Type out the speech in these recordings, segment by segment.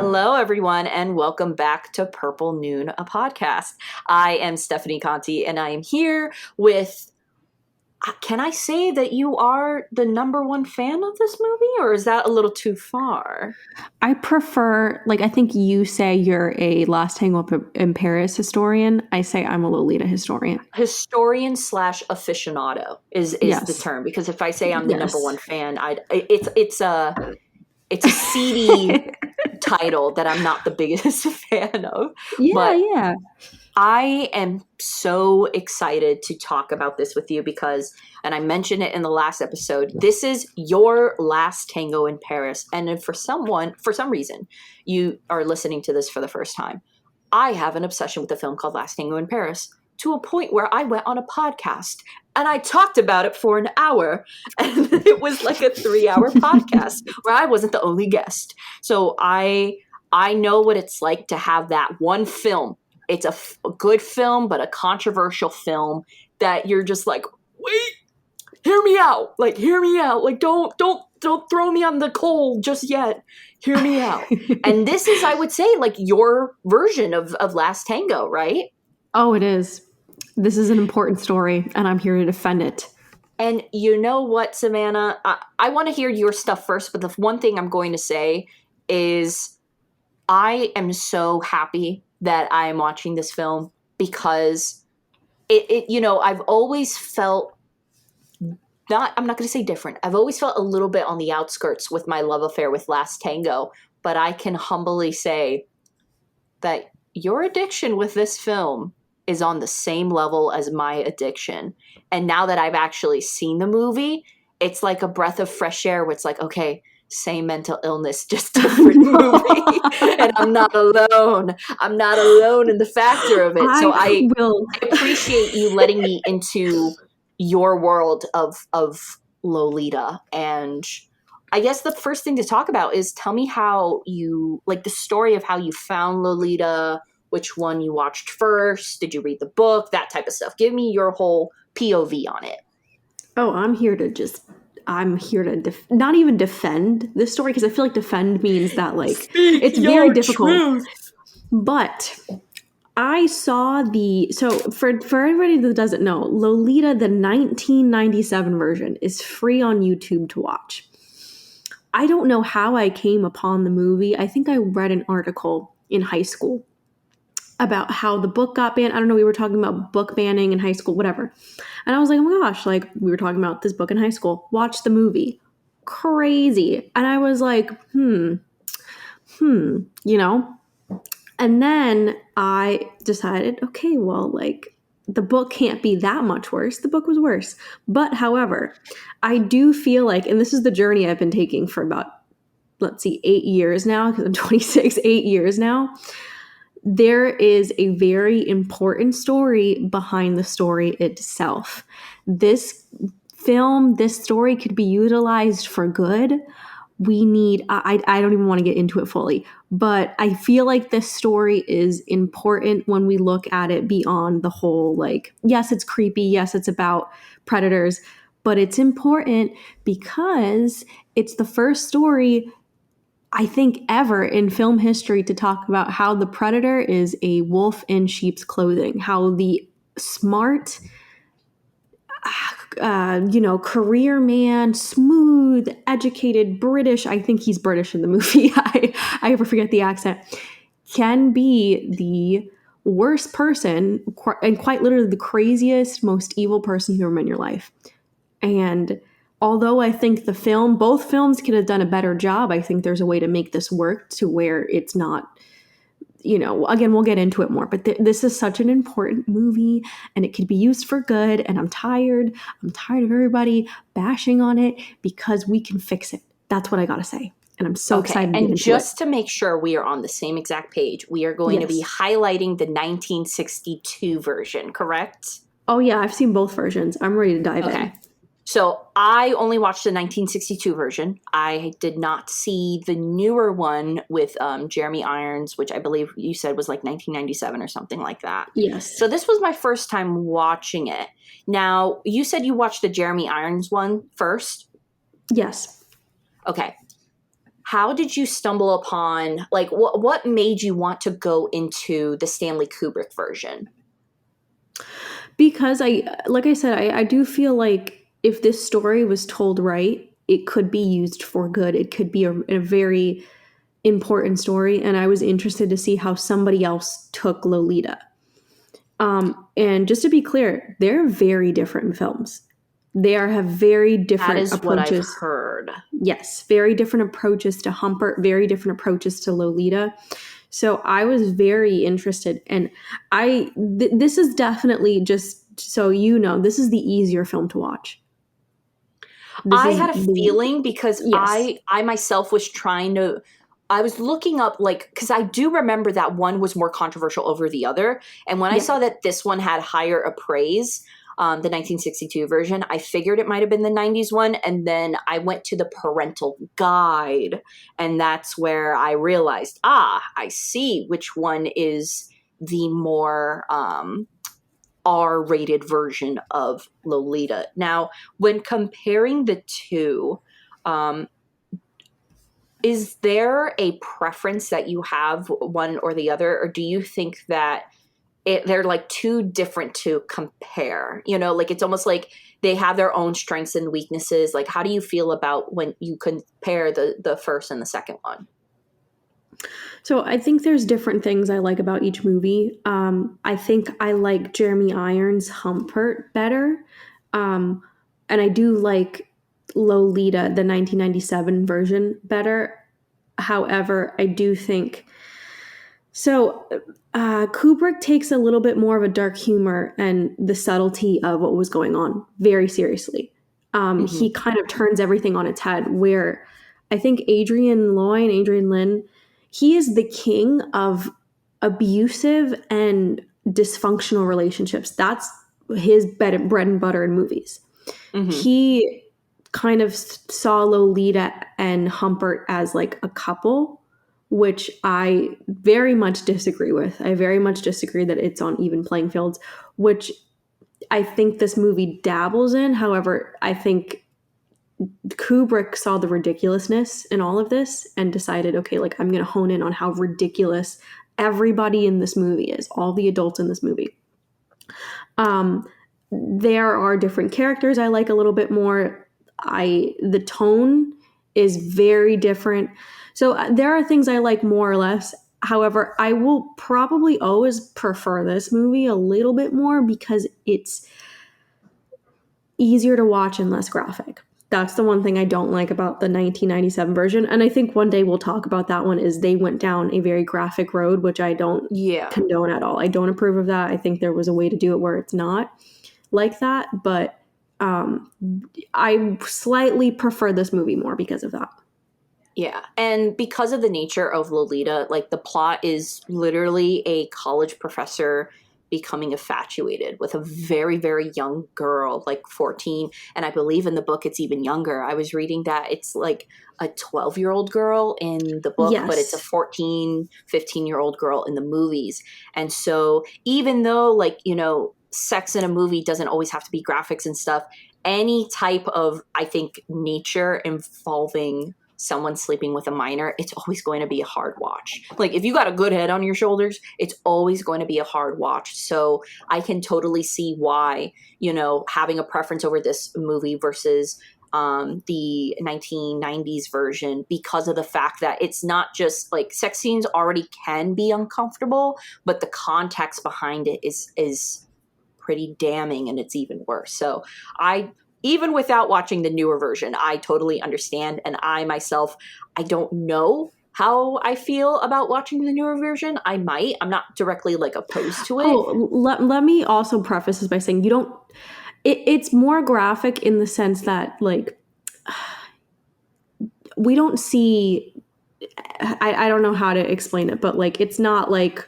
Hello, everyone, and welcome back to Purple Noon, a podcast. I am Stephanie Conti, and I am here with. Can I say that you are the number one fan of this movie, or is that a little too far? I prefer, I think you say you're a Last Tango in Paris historian. I say I'm a Lolita historian. Historian / aficionado is the term, because if I say I'm the number one fan, it's a seedy title that I'm not the biggest fan of. Yeah. I am so excited to talk about this with you because, and I mentioned it in the last episode, this is your Last Tango in Paris. And if for some reason, you are listening to this for the first time, I have an obsession with a film called Last Tango in Paris, to a point where I went on a podcast and I talked about it for an hour. And it was like a 3-hour podcast where I wasn't the only guest. So I know what it's like to have that one film. It's a good film, but a controversial film that you're just like, wait, hear me out. Hear me out. Don't throw me on the coal just yet. Hear me out. And this is, I would say, your version of Last Tango, right? Oh, it is. This is an important story, and I'm here to defend it. And you know what, Savanna? I want to hear your stuff first, but the one thing I'm going to say is I am so happy that I am watching this film because I've always felt I'm not going to say different. I've always felt a little bit on the outskirts with my love affair with Last Tango, but I can humbly say that your addiction with this film is on the same level as my addiction. And now that I've actually seen the movie, it's like a breath of fresh air where it's like, okay, same mental illness, just different movie. And I'm not alone. I'm not alone in the factor of it. So I appreciate you letting me into your world of Lolita. And I guess the first thing to talk about is tell me how you, the story of how you found Lolita, which one you watched first, did you read the book, that type of stuff. Give me your whole POV on it. Oh, I'm here to not even defend this story, because I feel like defend means that it's very difficult. Truth. But I saw for everybody that doesn't know, Lolita, the 1997 version, is free on YouTube to watch. I don't know how I came upon the movie. I think I read an article in high school about how the book got banned. I don't know, we were talking about book banning in high school, whatever. And I was like, oh my gosh, we were talking about this book in high school. Watch the movie. Crazy. And I was like, And then I decided, okay, well, the book can't be that much worse. The book was worse. But however, I do feel like, and this is the journey I've been taking for about, 8 years now, because I'm 26, 8 years now. There is a very important story behind the story itself. This story could be utilized for good. I don't even want to get into it fully, but I feel like this story is important when we look at it beyond the whole, yes, it's creepy. Yes, it's about predators, but it's important because it's the first story, I think, ever in film history to talk about how the predator is a wolf in sheep's clothing, how the smart, career man, smooth, educated, British, I think he's British in the movie, I ever forget the accent, can be the worst person and quite literally the craziest, most evil person you ever met in your life. And although I think both films could have done a better job, I think there's a way to make this work to where it's not, again, we'll get into it more, but this is such an important movie and it could be used for good. And I'm tired of everybody bashing on it because we can fix it. That's what I got to say. And I'm so excited to get into just to make sure we are on the same exact page, we are going to be highlighting the 1962 version, correct? Oh yeah, I've seen both versions. I'm ready to dive in. So I only watched the 1962 version. I did not see the newer one with Jeremy Irons, which I believe you said was 1997 or something like that. Yes. So this was my first time watching it. Now, you said you watched the Jeremy Irons one first? Yes. Okay. how did you stumble upon, like, what made you want to go into the Stanley Kubrick version? Because like I said, I do feel like if this story was told right, it could be used for good. It could be a very important story. And I was interested to see how somebody else took Lolita. And just to be clear, they're very different films. Have very That different is what I've approaches. heard. Yes, very different approaches to Humpert, very different approaches to Lolita. So I was very interested, and this is definitely, just so you know, this is the easier film to watch. I had a feeling because yes, I myself was trying to, I was looking up, like, because I do remember that one was more controversial over the other. And when I yeah. saw that this one had higher appraise, the 1962 version, I figured it might have been the 90s one. And then I went to the parental guide, and that's where I realized, I see which one is the more R-rated version of Lolita. Now, when comparing the two, um, is there a preference that you have one or the other, or do you think that they're like too different to compare? You know, like it's almost like they have their own strengths and weaknesses. Like, how do you feel about when you compare the first and the second one? So I think there's different things I like about each movie. I think I like Jeremy Irons' Humpert better. Um, and I do like Lolita, the 1997 version, better. However, I do think so. Kubrick takes a little bit more of a dark humor and the subtlety of what was going on very seriously. Mm-hmm. He kind of turns everything on its head. Where I think Adrian Lynn, he is the king of abusive and dysfunctional relationships. That's his bread and butter in movies. Mm-hmm. He kind of saw Lolita and Humpert as like a couple, which I very much disagree with. I very much disagree that it's on even playing fields, which I think this movie dabbles in. However, I think Kubrick saw the ridiculousness in all of this and decided, okay, like I'm going to hone in on how ridiculous everybody in this movie is, all the adults in this movie. There are different characters I like a little bit more. The tone is very different. So there are things I like more or less. However, I will probably always prefer this movie a little bit more because it's easier to watch and less graphic. That's the one thing I don't like about the 1997 version. And I think one day we'll talk about that one, is they went down a very graphic road, which I don't condone at all. I don't approve of that. I think there was a way to do it where it's not like that. But I slightly prefer this movie more because of that. Yeah. And because of the nature of Lolita, like the plot is literally a college professor becoming infatuated with a very, very young girl, like 14. And I believe in the book it's even younger. I was reading that it's like a 12-year-old girl in the book, but it's a Yes. 14, 15-year-old girl in the movies. And so even though, like, you know, sex in a movie doesn't always have to be graphics and stuff, any type of, I think, nature involving someone sleeping with a minor, it's always going to be a hard watch. Like if you got a good head on your shoulders, it's always going to be a hard watch. So I can totally see why, you know, having a preference over this movie versus the 1990s version, because of the fact that it's not just like sex scenes already can be uncomfortable, but the context behind it is pretty damning, and it's even worse. So I, even without watching the newer version, I totally understand. And I myself, I don't know how I feel about watching the newer version. I might. I'm not directly like opposed to it. Oh, let me also preface this by saying you don't. It's more graphic in the sense that like we don't see. I don't know how to explain it, but like it's not like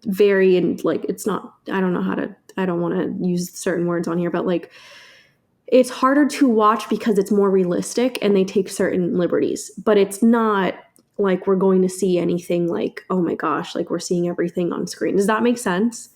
very, and like it's not. I don't know how to. I don't want to use certain words on here, but like it's harder to watch because it's more realistic and they take certain liberties, but it's not like we're going to see anything like, oh my gosh, like we're seeing everything on screen. Does that make sense?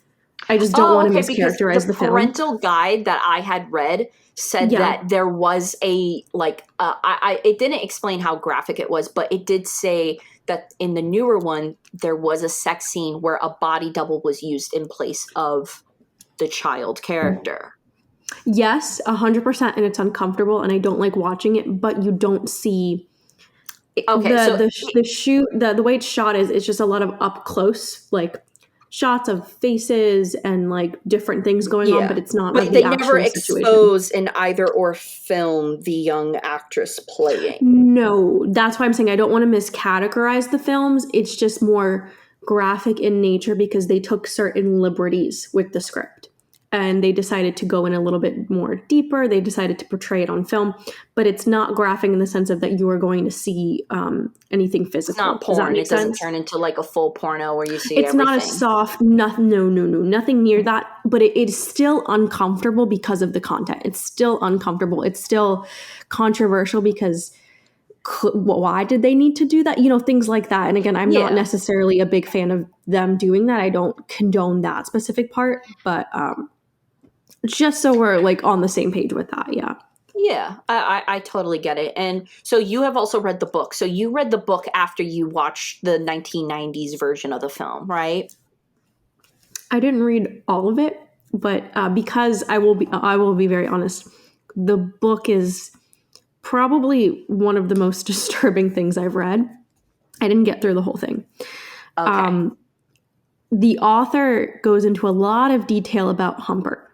I just don't Oh, want to okay, because the mischaracterize the film. parental guide that I had read said Yeah. that there was a like it didn't explain how graphic it was, but it did say that in the newer one there was a sex scene where a body double was used in place of the child character. Yes, 100%, and it's uncomfortable, and I don't like watching it. But you don't see Okay, so the shoot the way it's shot is it's just a lot of up close like shots of faces and like different things going on, but yeah, it's not of but the they never actual situation. expose in either or film the young actress playing. No, that's why I'm saying I don't want to miscategorize the films. It's just more graphic in nature because they took certain liberties with the script and they decided to go in a little bit more deeper. They decided to portray it on film, but it's not graphic in the sense of that you are going to see anything It's physical. not Does that porn. make It doesn't sense? turn into like a full porno where you see It's not a everything. soft, nothing, no, nothing near that, but it is still uncomfortable because of the content. It's still uncomfortable. It's still controversial because why did they need to do that? You know, things like that. And again, I'm not Yeah. necessarily a big fan of them doing that. I don't condone that specific part, but just so we're like on the same page with that. Yeah. Yeah, I totally get it. And so you have also read the book. So you read the book after you watched the 1990s version of the film, right? I didn't read all of it, but because I will be very honest, the book is probably one of the most disturbing things I've read. I didn't get through the whole thing. Okay. The author goes into a lot of detail about Humbert,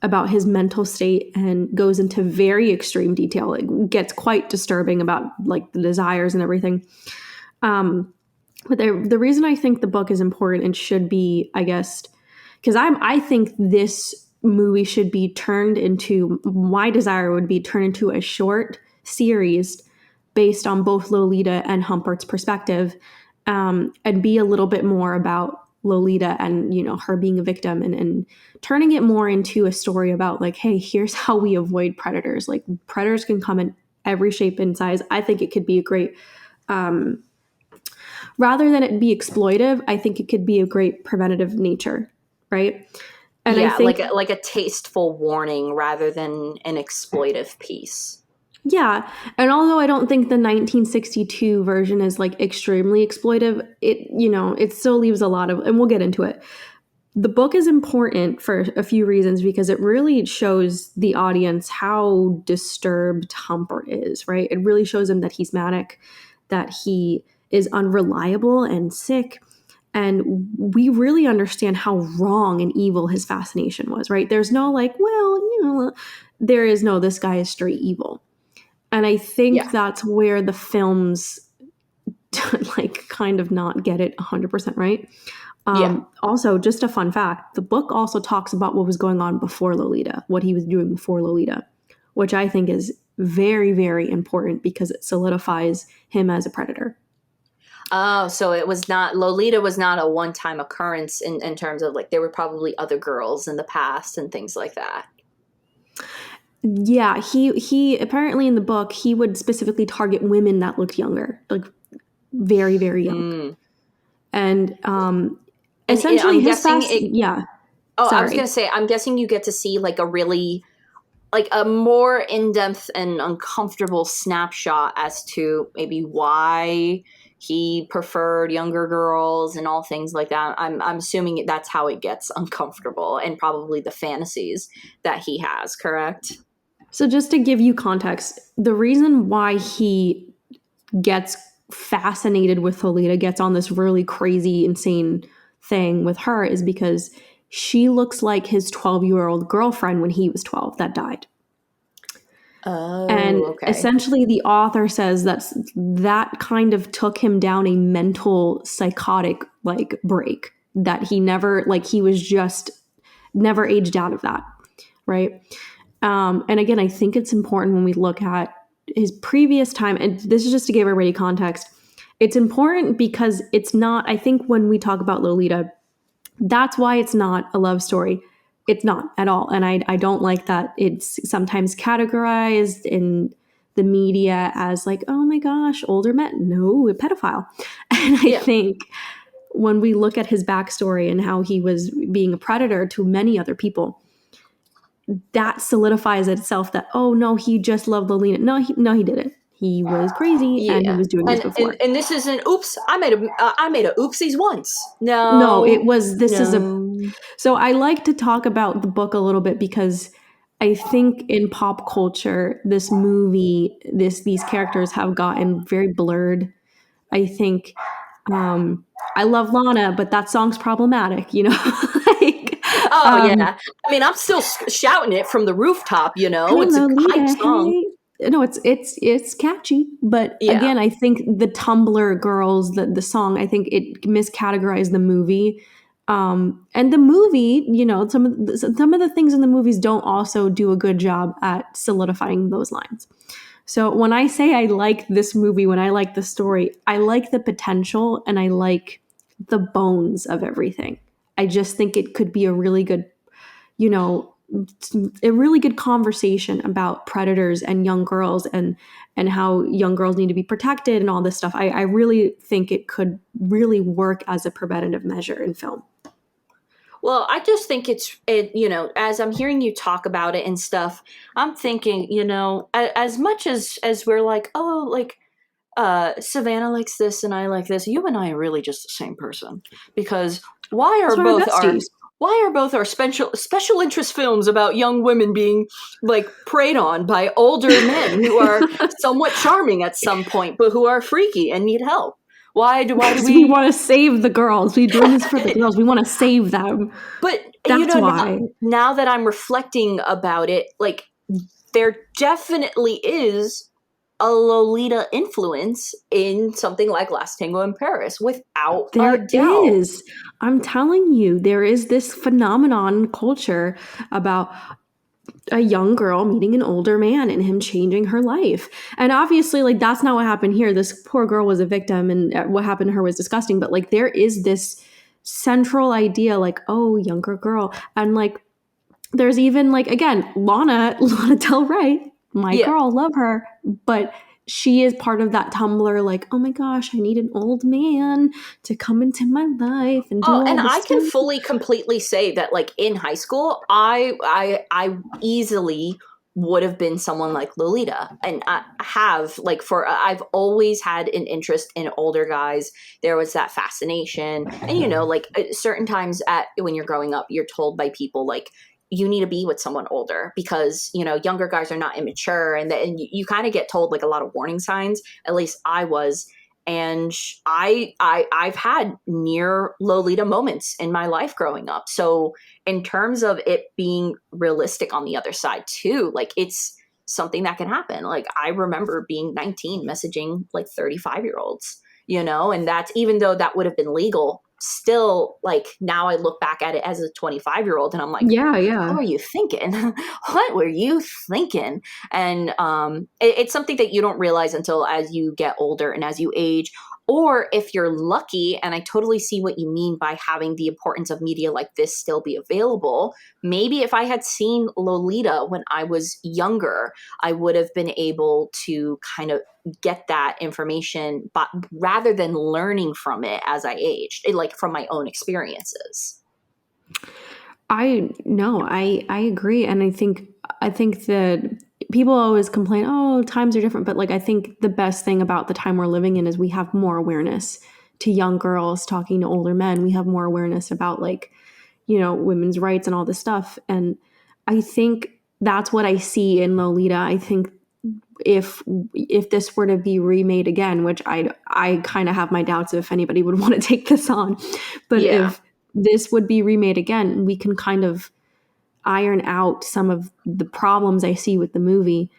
about his mental state, and goes into very extreme detail. It gets quite disturbing about like the desires and everything. But the reason I think the book is important and should be, I guess, because I think this movie should be turned into, my desire would be turned into a short series based on both Lolita and Humpert's perspective, and be a little bit more about Lolita and, you know, her being a victim, and turning it more into a story about like, hey, here's how we avoid predators. Like predators can come in every shape and size. I think it could be a great, rather than it be exploitive, I think it could be a great preventative nature, right? And I Yeah, think, like a tasteful warning rather than an exploitive piece. yeah. And although I don't think the 1962 version is like extremely exploitive, it, you know, it still leaves a lot of, and we'll get into it. The book is important for a few reasons because it really shows the audience how disturbed Humbert is, right? It really shows him that he's manic, that he is unreliable and sick. And we really understand how wrong and evil his fascination was, right? There's no like, well, you know, there is no, this guy is straight evil. And I think Yeah. that's where the films like kind of not get it 100% right. Yeah. Also, just a fun fact, the book also talks about what was going on before Lolita, what he was doing before Lolita, which I think is very, very important because it solidifies him as a predator. Oh, so it was not Lolita was not a one-time occurrence in terms of like there were probably other girls in the past and things like that. Yeah, he apparently in the book, he would specifically target women that looked younger, like very, very young. Mm. And And essentially I'm his guessing fast, it yeah, Oh, I was sorry. gonna say, I'm guessing you get to see like a really, like a more in-depth and uncomfortable snapshot as to maybe why he preferred younger girls and all things like that. I'm assuming that's how it gets uncomfortable and probably the fantasies that he has, correct? So just to give you context, the reason why he gets fascinated with Lolita, gets on this really crazy, insane thing with her is because she looks like his 12-year-old girlfriend when he was 12 that died. And Oh, okay. essentially the author says that kind of took him down a mental psychotic like break that he never, like he was just never aged out of that, right? And again, I think it's important when we look at his previous time, and this is just to give everybody context. It's important because it's not, I think when we talk about Lolita, that's why it's not a love story. It's not at all. And I don't like that it's sometimes categorized in the media as like, oh my gosh, older men. No, a pedophile. And I Yeah. think when we look at his backstory and how he was being a predator to many other people, that solidifies itself that, oh no, he just loved Lolita. No, he didn't. He was crazy and he Yeah, was doing this before. and this isn't. Oops, I made a oopsies once. No, it No, was, this is a, no. so I like to talk about the book a little bit because I think in pop culture, this movie, these characters have gotten very blurred. I think, I love Lana, but that song's problematic, you know? Like, Oh um, yeah. I mean, I'm still shouting it from the rooftop. You know, hey it's a hype Lolita, song. hey. No, it's catchy, but Yeah. again, I think the Tumblr girls, the song, I think it miscategorized the movie. And the movie, you know, some of the things in the movies don't also do a good job at solidifying those lines. So when I say I like this movie, when I like the story, I like the potential and I like the bones of everything. I just think it could be a really good, you know, a really good conversation about predators and young girls and how young girls need to be protected and all this stuff. I really think it could really work as a preventative measure in film. Well, I just think you know, as I'm hearing you talk about it and stuff, I'm thinking, you know, as much as we're like, oh, like Savannah likes this and I like this, you and I are really just the same person. Because why That's are why we're both our besties. special interest films about young women being like preyed on by older men who are somewhat charming at some point, but who are freaky and need help? Why do Because we we? want to save the girls. We're doing this for the girls. We want to save them. But you That's know, why. now that I'm reflecting about it, like there definitely is a Lolita influence in something like Last Tango in Paris, without a There doubt. is. I'm telling you, there is this phenomenon culture about a young girl meeting an older man and him changing her life. And obviously, like, that's not what happened here. This poor girl was a victim and what happened to her was disgusting. But like, there is this central idea, like, oh, younger girl. And like, there's even like, again, Lana Del Rey, my Yeah. girl, love her, but she is part of that Tumblr, like, oh my gosh, I need an old man to come into my life and do Oh, all and this I can stuff. fully, completely say that, like in high school, I easily would have been someone like Lolita, and I have like for I've always had an interest in older guys. There was that fascination, and you know, like certain times at when you're growing up, you're told by people like you need to be with someone older because you know younger guys are not immature, and you kind of get told like a lot of warning signs. At least I was, and I've had near Lolita moments in my life growing up. So in terms of it being realistic on the other side too, like it's something that can happen. Like I remember being 19 messaging like 35-year-olds, you know, and that's even though that would have been legal, still like now I look back at it as a 25-year-old and I'm like, Yeah, what yeah. were you thinking? What were you thinking? And it's something that you don't realize until as you get older and as you age, or if you're lucky. And I totally see what you mean by having the importance of media like this still be available. Maybe if I had seen Lolita when I was younger, I would have been able to kind of get that information, but rather than learning from it as I aged, like from my own experiences. I agree, and I think that people always complain, oh, times are different, but like I think the best thing about the time we're living in is we have more awareness to young girls talking to older men. We have more awareness about, like, you know, women's rights and all this stuff, and I think that's what I see in Lolita. I think if this were to be remade again, which I kind of have my doubts if anybody would want to take this on, but Yeah. if this would be remade again, we can kind of iron out some of the problems I see with the movie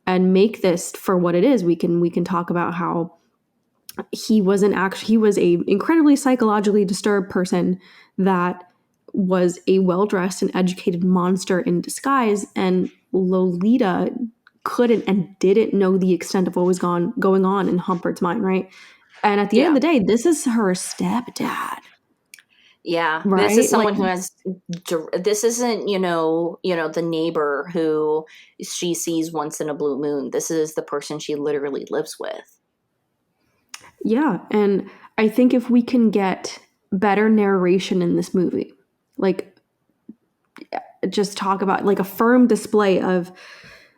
and make this for what it is. We can talk about how he was a incredibly psychologically disturbed person that was a well-dressed and educated monster in disguise, and Lolita couldn't and didn't know the extent of what was going on in Humpert's mind, right? And at the end Yeah. of the day, this is her stepdad, Yeah, this is right? Like, someone who has. This isn't, the neighbor who she sees once in a blue moon. This is the person she literally lives with. yeah, and I think if we can get better narration in this movie. Like, just talk about like a firm display of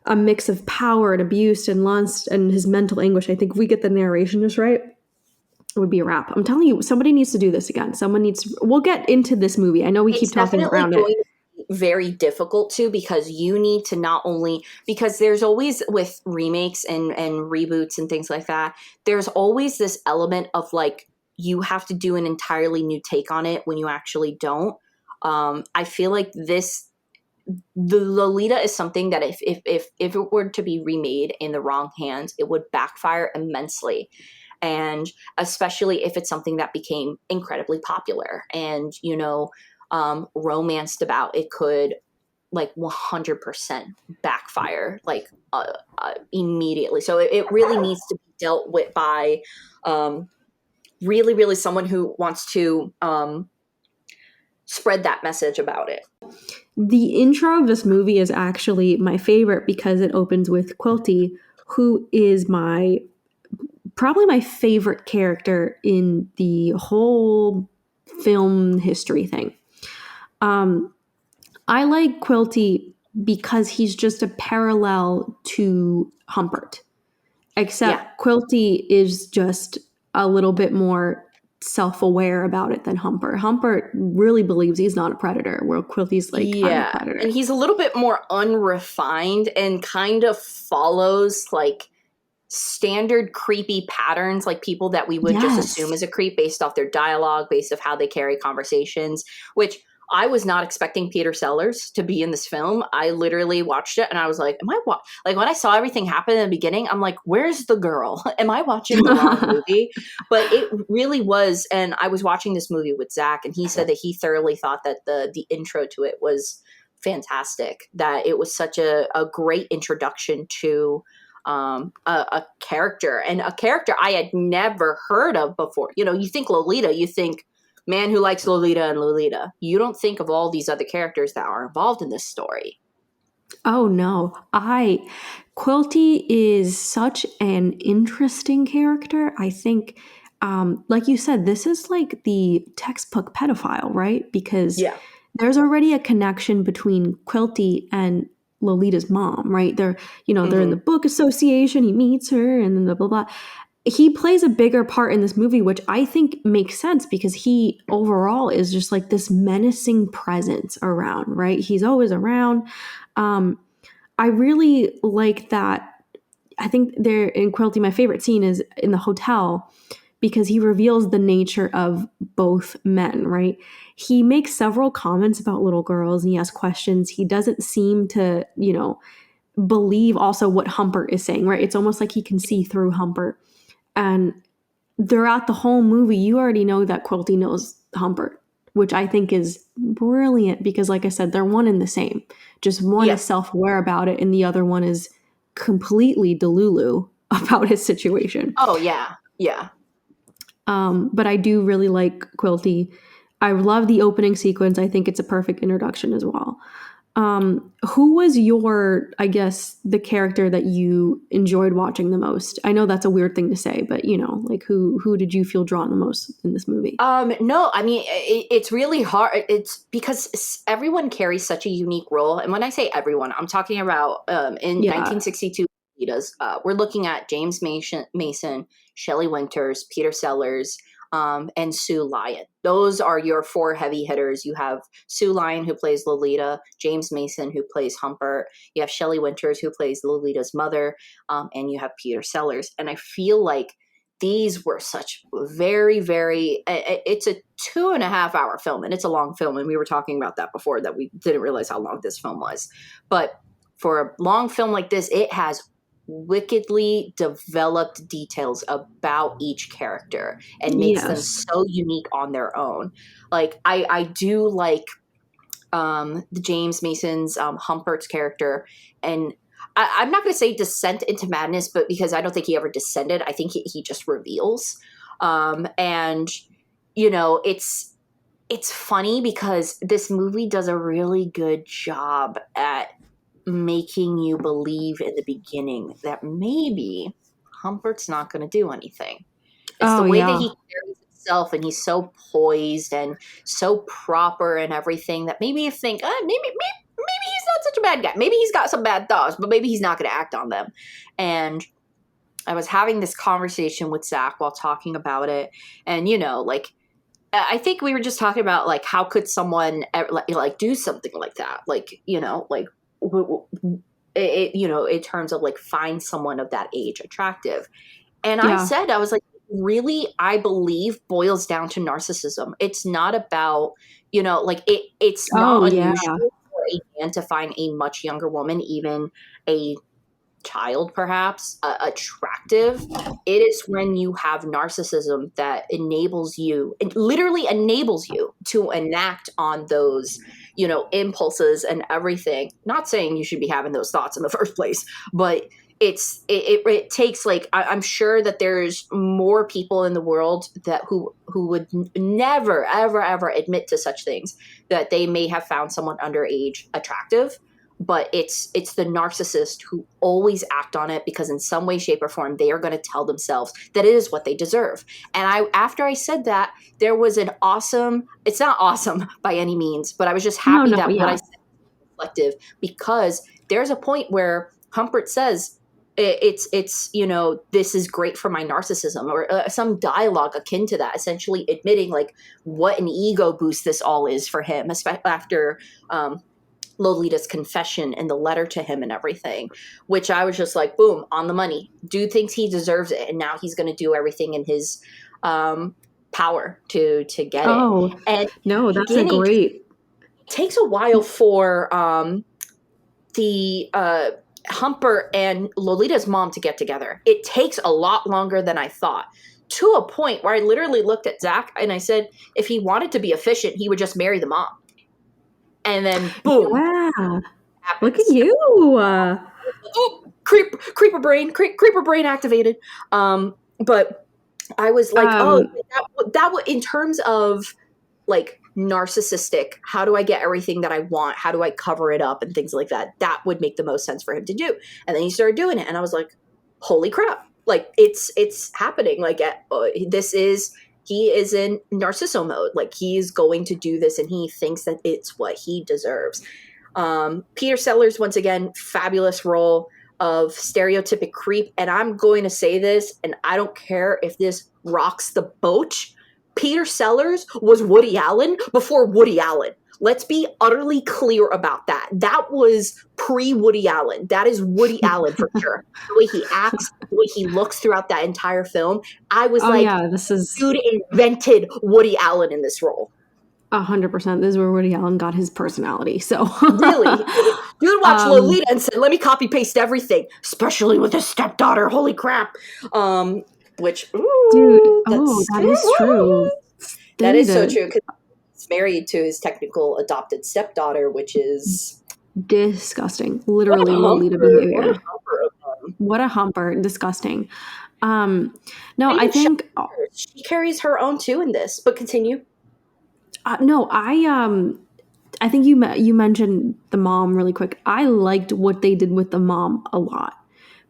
a mix of power and abuse and lust and his mental anguish. I think if we get the narration just right, it would be a wrap. I'm telling you, somebody needs to do this again. Someone needs to, we'll get into this movie. I know we keep It's talking definitely around it. going to be very difficult too, because you need to not only, because there's always with remakes and reboots and things like that, there's always this element of like you have to do an entirely new take on it when you actually don't. I feel like the Lolita is something that if it were to be remade in the wrong hands, it would backfire immensely. And especially if it's something that became incredibly popular and, romanced about, it could like 100% backfire like immediately. So it really needs to be dealt with by really, really someone who wants to spread that message about it. The intro of this movie is actually my favorite because it opens with Quilty, who is probably my favorite character in the whole film history thing. I like Quilty because he's just a parallel to Humpert, except Quilty is just a little bit more self-aware about it than Humpert. Humpert really believes he's not a predator, where Quilty's like, I'm a predator. And he's a little bit more unrefined and kind of follows like standard creepy patterns, like people that we would just assume as a creep based off their dialogue, based off how they carry conversations, which I was not expecting Peter Sellers to be in this film. I literally watched it and I was like, like when I saw everything happen in the beginning, I'm like, where's the girl? Am I watching the wrong movie? But it really was. And I was watching this movie with Zach and he said that he thoroughly thought that the intro to it was fantastic, that it was such a great introduction to a character, and a character I had never heard of before. You think Lolita, you think man who likes Lolita and Lolita. You don't think of all these other characters that are involved in this story. Oh no. Quilty is such an interesting character. I think, like you said, this is like the textbook pedophile, right? Because there's already a connection between Quilty and Lolita's mom, right? They're in the book association, he meets her and then blah, blah, blah. He plays a bigger part in this movie, which I think makes sense because he overall is just like this menacing presence around, right? He's always around. I really like that. I think there in Quilty, my favorite scene is in the hotel because he reveals the nature of both men, right? He makes several comments about little girls and he asks questions. He doesn't seem to, believe also what Humpert is saying, right? It's almost like he can see through Humpert. And throughout the whole movie, you already know that Quilty knows Humpert, which I think is brilliant because, like I said, they're one and the same. Just one is self-aware about it and the other one is completely delulu about his situation. Oh, yeah. Yeah. But I do really like Quilty. I love the opening sequence. I think it's a perfect introduction as well. Who was I guess, the character that you enjoyed watching the most? I know that's a weird thing to say, but like who did you feel drawn the most in this movie? No, I mean, it's really hard. It's because everyone carries such a unique role. And when I say everyone, I'm talking about, in 1962, we're looking at James Mason, Shelley Winters, Peter Sellers, and Sue Lyon. Those are your four heavy hitters. You have Sue Lyon, who plays Lolita, James Mason, who plays Humpert. You have Shelley Winters, who plays Lolita's mother, and you have Peter Sellers. And I feel like these were such very, very, it's a 2.5 hour film, and it's a long film. And we were talking about that before, that we didn't realize how long this film was. But for a long film like this, it has wickedly developed details about each character and makes them so unique on their own. Like I do like the James Mason's Humpert's character, and I'm not going to say descent into madness, but because I don't think he ever descended, I think he just reveals. And it's funny because this movie does a really good job at making you believe in the beginning that maybe Humpert's not going to do anything. It's the way that he carries himself, and he's so poised and so proper and everything that maybe you think, maybe he's not such a bad guy. Maybe he's got some bad thoughts, but maybe he's not going to act on them. And I was having this conversation with Zach while talking about it, and like, I think we were just talking about like how could someone like do something like that, like like in terms of like find someone of that age attractive. And I Yeah. said, I was like, really, I believe boils down to narcissism. It's not about, like it's Oh, not yeah. unusual for a man to find a much younger woman, even a child perhaps, attractive. It is when you have narcissism that enables you, it literally enables you to enact on those impulses and everything. Not saying you should be having those thoughts in the first place, but it takes like, I'm sure that there's more people in the world that who would never ever admit to such things, that they may have found someone underage attractive, but it's the narcissist who always act on it because in some way, shape, or form they are going to tell themselves that it is what they deserve. And after I said that, there was an awesome, it's not awesome by any means, but I was just happy that what I Yeah. said was reflective, because there's a point where Humpert says it's this is great for my narcissism, or some dialogue akin to that, essentially admitting like what an ego boost this all is for him, especially after Lolita's confession and the letter to him and everything, which I was just like, boom, on the money. Dude thinks he deserves it, and now he's going to do everything in his power to get it. Oh, And no, that's a great. it takes a while for the Humper and Lolita's mom to get together. It takes a lot longer than I thought, to a point where I literally looked at Zach and I said, if he wanted to be efficient, he would just marry the mom. And then boom. Yeah. Happens. Look at you. Oh, creeper brain activated. But I was like, that would, in terms of like narcissistic, how do I get everything that I want? How do I cover it up and things like that? That would make the most sense for him to do. And then he started doing it, and I was like, holy crap! Like it's happening. Like he is in narcisso mode. Like he's going to do this, and he thinks that it's what he deserves. Peter Sellers, once again, fabulous role of stereotypic creep. And I'm going to say this, and I don't care if this rocks the boat. Peter Sellers was Woody Allen before Woody Allen. Let's be utterly clear about that. That was pre-Woody Allen. That is Woody Allen for sure. The way he acts, the way he looks throughout that entire film. I was dude invented Woody Allen in this role. 100%. This is where Woody Allen got his personality. So really, dude watched Lolita and said, "Let me copy paste everything, especially with his stepdaughter." Holy crap! Which, dude, that is true. That is so true, because he's married to his technical adopted stepdaughter, which is disgusting. Literally, Lolita behavior. What a humper! Disgusting. No, I think she carries her own too in this. But continue. No, I think you mentioned the mom really quick. I liked what they did with the mom a lot,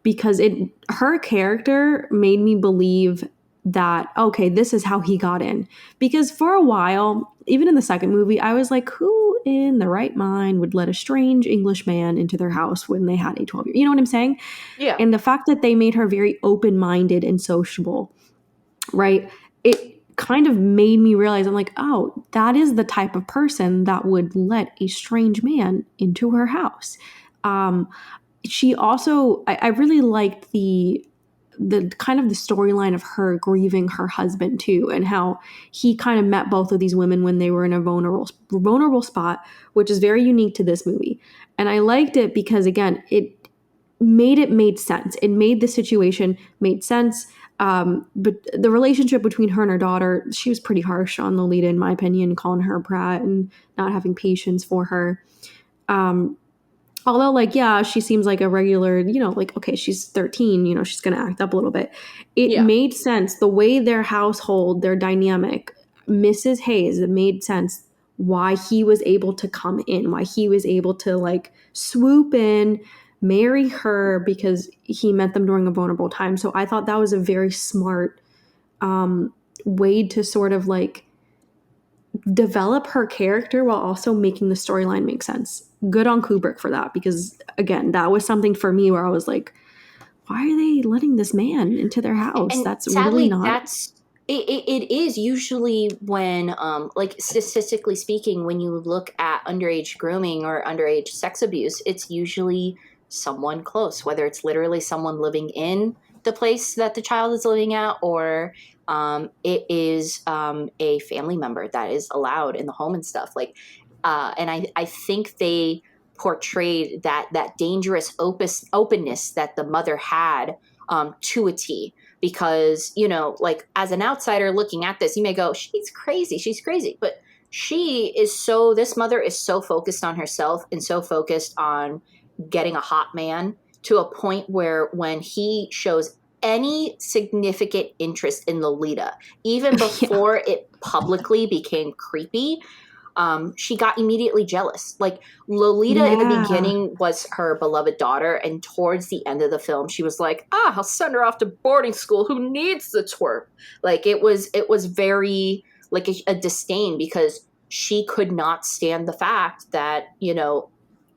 because her character made me believe that, okay, this is how he got in. Because for a while, even in the second movie, I was like, who in the right mind would let a strange English man into their house when they had a 12-year? You know what I'm saying? Yeah. And the fact that they made her very open-minded and sociable, right? It kind of made me realize, I'm like, oh, that is the type of person that would let a strange man into her house. She also, I really liked the kind of the storyline of her grieving her husband too, and how he kind of met both of these women when they were in a vulnerable spot, which is very unique to this movie. And I liked it because, again, it made sense. It made the situation made sense. But the relationship between her and her daughter, she was pretty harsh on Lolita, in my opinion, calling her a brat and not having patience for her. Although, like, yeah, she seems like a regular, like, okay, she's 13, she's going to act up a little bit. It made sense. The way their household, their dynamic, Mrs. Hayes, it made sense why he was able to come in, why he was able to, like, swoop in, marry her, because he met them during a vulnerable time. So I thought that was a very smart Wade to sort of like develop her character while also making the storyline make sense. Good on Kubrick for that, because again, that was something for me where I was like, why are they letting this man into their house? And That's really sadly, not. it is usually when, like statistically speaking, when you look at underage grooming or underage sex abuse, it's usually someone close, whether it's literally someone living in the place that the child is living at, or it is a family member that is allowed in the home and stuff. Like, and I think they portrayed that dangerous openness that the mother had, to a T. Because, you know, like as an outsider looking at this, you may go, she's crazy. But this mother is so focused on herself and so focused on getting a hot man, to a point where when he shows any significant interest in Lolita, even Yeah. before it publicly became creepy, she got immediately jealous. Like Lolita in the Yeah. beginning was her beloved daughter, and towards the end of the film, she was like, I'll send her off to boarding school. Who needs the twerp? Like it was very like a disdain, because she could not stand the fact that, you know,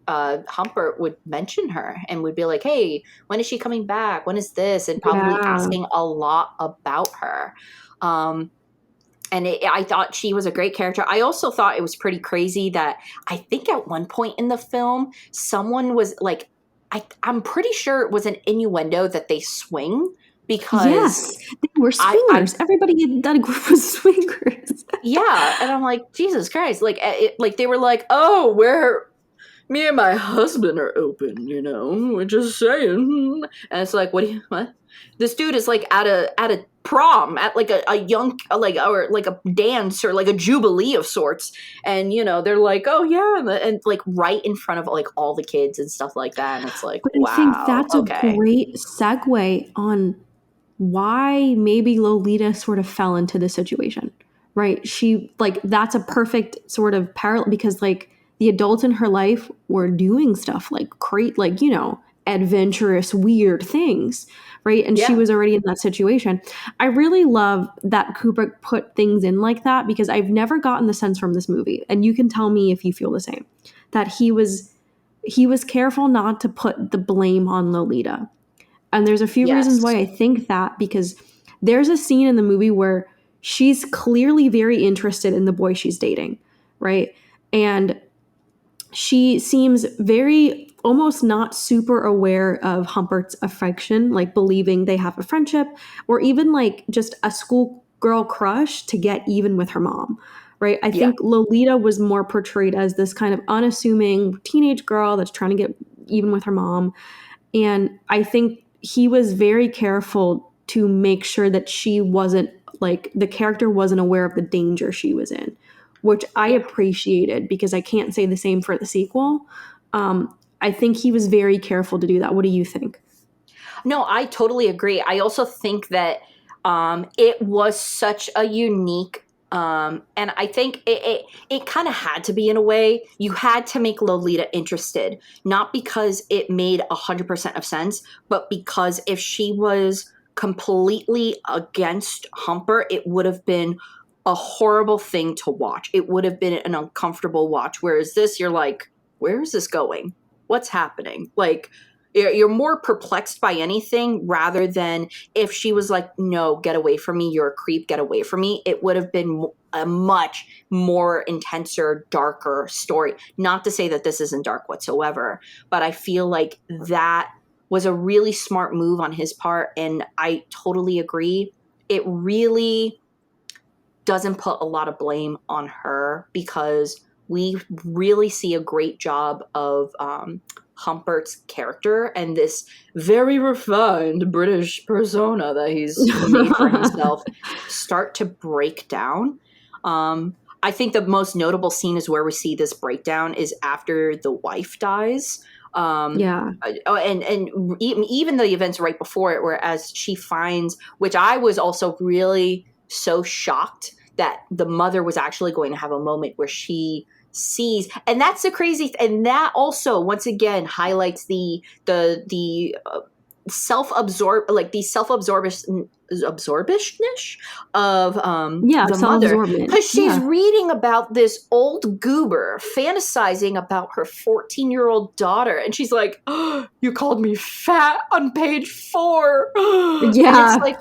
Humpert would mention her and would be like, hey, when is she coming back? When is this? And probably Yeah. asking a lot about her. And I thought she was a great character. I also thought it was pretty crazy that I think at one point in the film, someone was like, I'm pretty sure it was an innuendo that they swing, because Yes. They were I swingers. Everybody in that group was swingers. yeah, and I'm like, Jesus Christ, like like they were like, oh, we're me and my husband are open, you know, we're just saying. And it's like, what? This dude is like at a prom, at like a young, like, or like a dance or like a jubilee of sorts. And, you know, they're like, oh yeah. And like right in front of like all the kids and stuff like that. And it's like, But I think wow, that's a okay. great segue on why maybe Lolita sort of fell into this situation, right? She, like, that's a perfect sort of parallel, because like the adults in her life were doing stuff like create, like, you know, adventurous, weird things, right? And she Yeah. was already in that situation. I really love that Kubrick put things in like that, because I've never gotten the sense from this movie, and you can tell me if you feel the same, that he was careful not to put the blame on Lolita. And there's a few reasons why Yes. I think that, because there's a scene in the movie where she's clearly very interested in the boy she's dating, right? And she seems very almost not super aware of Humpert's affection, like believing they have a friendship, or even like just a schoolgirl crush to get even with her mom, right? I Yeah. think Lolita was more portrayed as this kind of unassuming teenage girl that's trying to get even with her mom. And I think he was very careful to make sure that she wasn't, like, the character wasn't aware of the danger she was in, which I Yeah. appreciated, because I can't say the same for the sequel. I think he was very careful to do that. What do you think? No, I totally agree. I also think that it was such a unique, and I think it kind of had to be, in a way. You had to make Lolita interested, not because it made 100% of sense, but because if she was completely against Humper, it would have been a horrible thing to watch. It would have been an uncomfortable watch. Whereas this, you're like, where is this going? What's happening? Like, you're more perplexed by anything, rather than if she was like, no, get away from me, you're a creep, get away from me. It would have been a much more intenser, darker story. Not to say that this isn't dark whatsoever, but I feel like that was a really smart move on his part, and I totally agree. It really doesn't put a lot of blame on her, because we really see a great job of Humpert's character and this very refined British persona that he's made for himself start to break down. I think the most notable scene is where we see this breakdown is after the wife dies. Yeah. And even the events right before it, whereas she finds, which I was also really so shocked that the mother was actually going to have a moment where she sees, and that's the crazy and that also once again highlights the self-absorbed, like the absorbishness of Yeah, the mother, self-absorbent. because she's Yeah. reading about this old goober fantasizing about her 14-year-old daughter, and she's like, oh, you called me fat on page 4. And it's Yeah. like,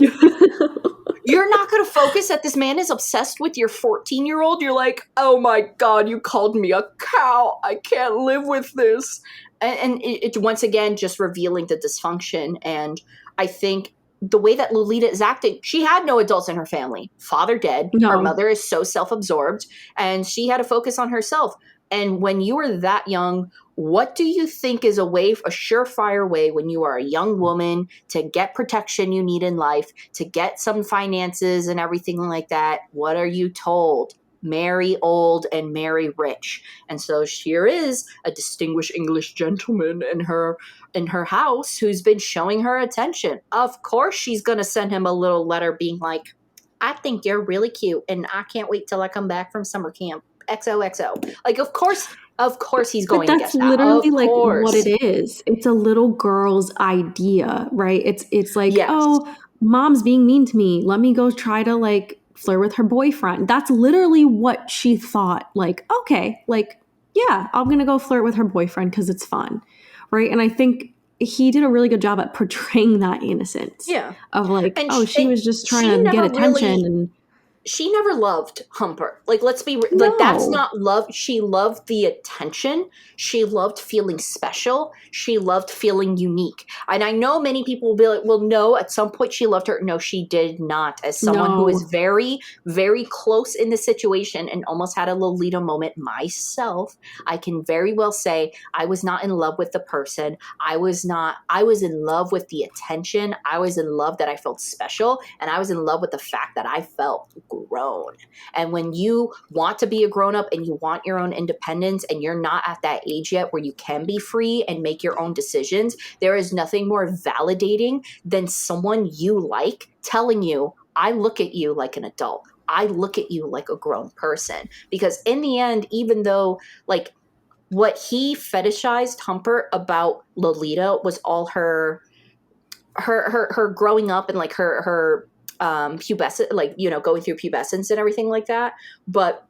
you're not going to focus that this man is obsessed with your 14-year-old. You're like, oh my God, you called me a cow. I can't live with this. And it once again just revealing the dysfunction. And I think the way that Lolita is acting, she had no adults in her family. Father dead. Her No. mother is so self-absorbed, and she had to focus on herself. And when you are that young, what do you think is a surefire way when you are a young woman to get protection you need in life, to get some finances and everything like that? What are you told? Marry old and marry rich. And so here is a distinguished English gentleman in her house who's been showing her attention. Of course she's going to send him a little letter being like, I think you're really cute and I can't wait till I come back from summer camp. XOXO. Like, of course he's But going to that's get that. literally Of like what course. it is. It's a little girl's idea, right? It's like, Yes. oh, mom's being mean to me. Let me go try to like flirt with her boyfriend. That's literally what she thought. Like, okay, like, yeah, I'm gonna go flirt with her boyfriend because it's fun, right? And I think he did a really good job at portraying that innocence. Yeah. Of like, And oh, she was just trying she to get never attention really and she never loved Humper. Like, let's be like, that's no. not love. She loved the attention. She loved feeling special. She loved feeling unique. And I know many people will be like, well, no, at some point she loved her. No, she did not. As someone who is No. very, very close in the situation and almost had a Lolita moment myself, I can very well say I was not in love with the person. I was in love with the attention. I was in love that I felt special. And I was in love with the fact that I felt grown. And when you want to be a grown up and you want your own independence and you're not at that age yet where you can be free and make your own decisions, there is nothing more validating than someone you like telling you, I look at you like an adult. I look at you like a grown person. Because in the end, even though like what he fetishized Humper about Lolita was all her growing up and like her pubescent, like, you know, going through pubescence and everything like that. But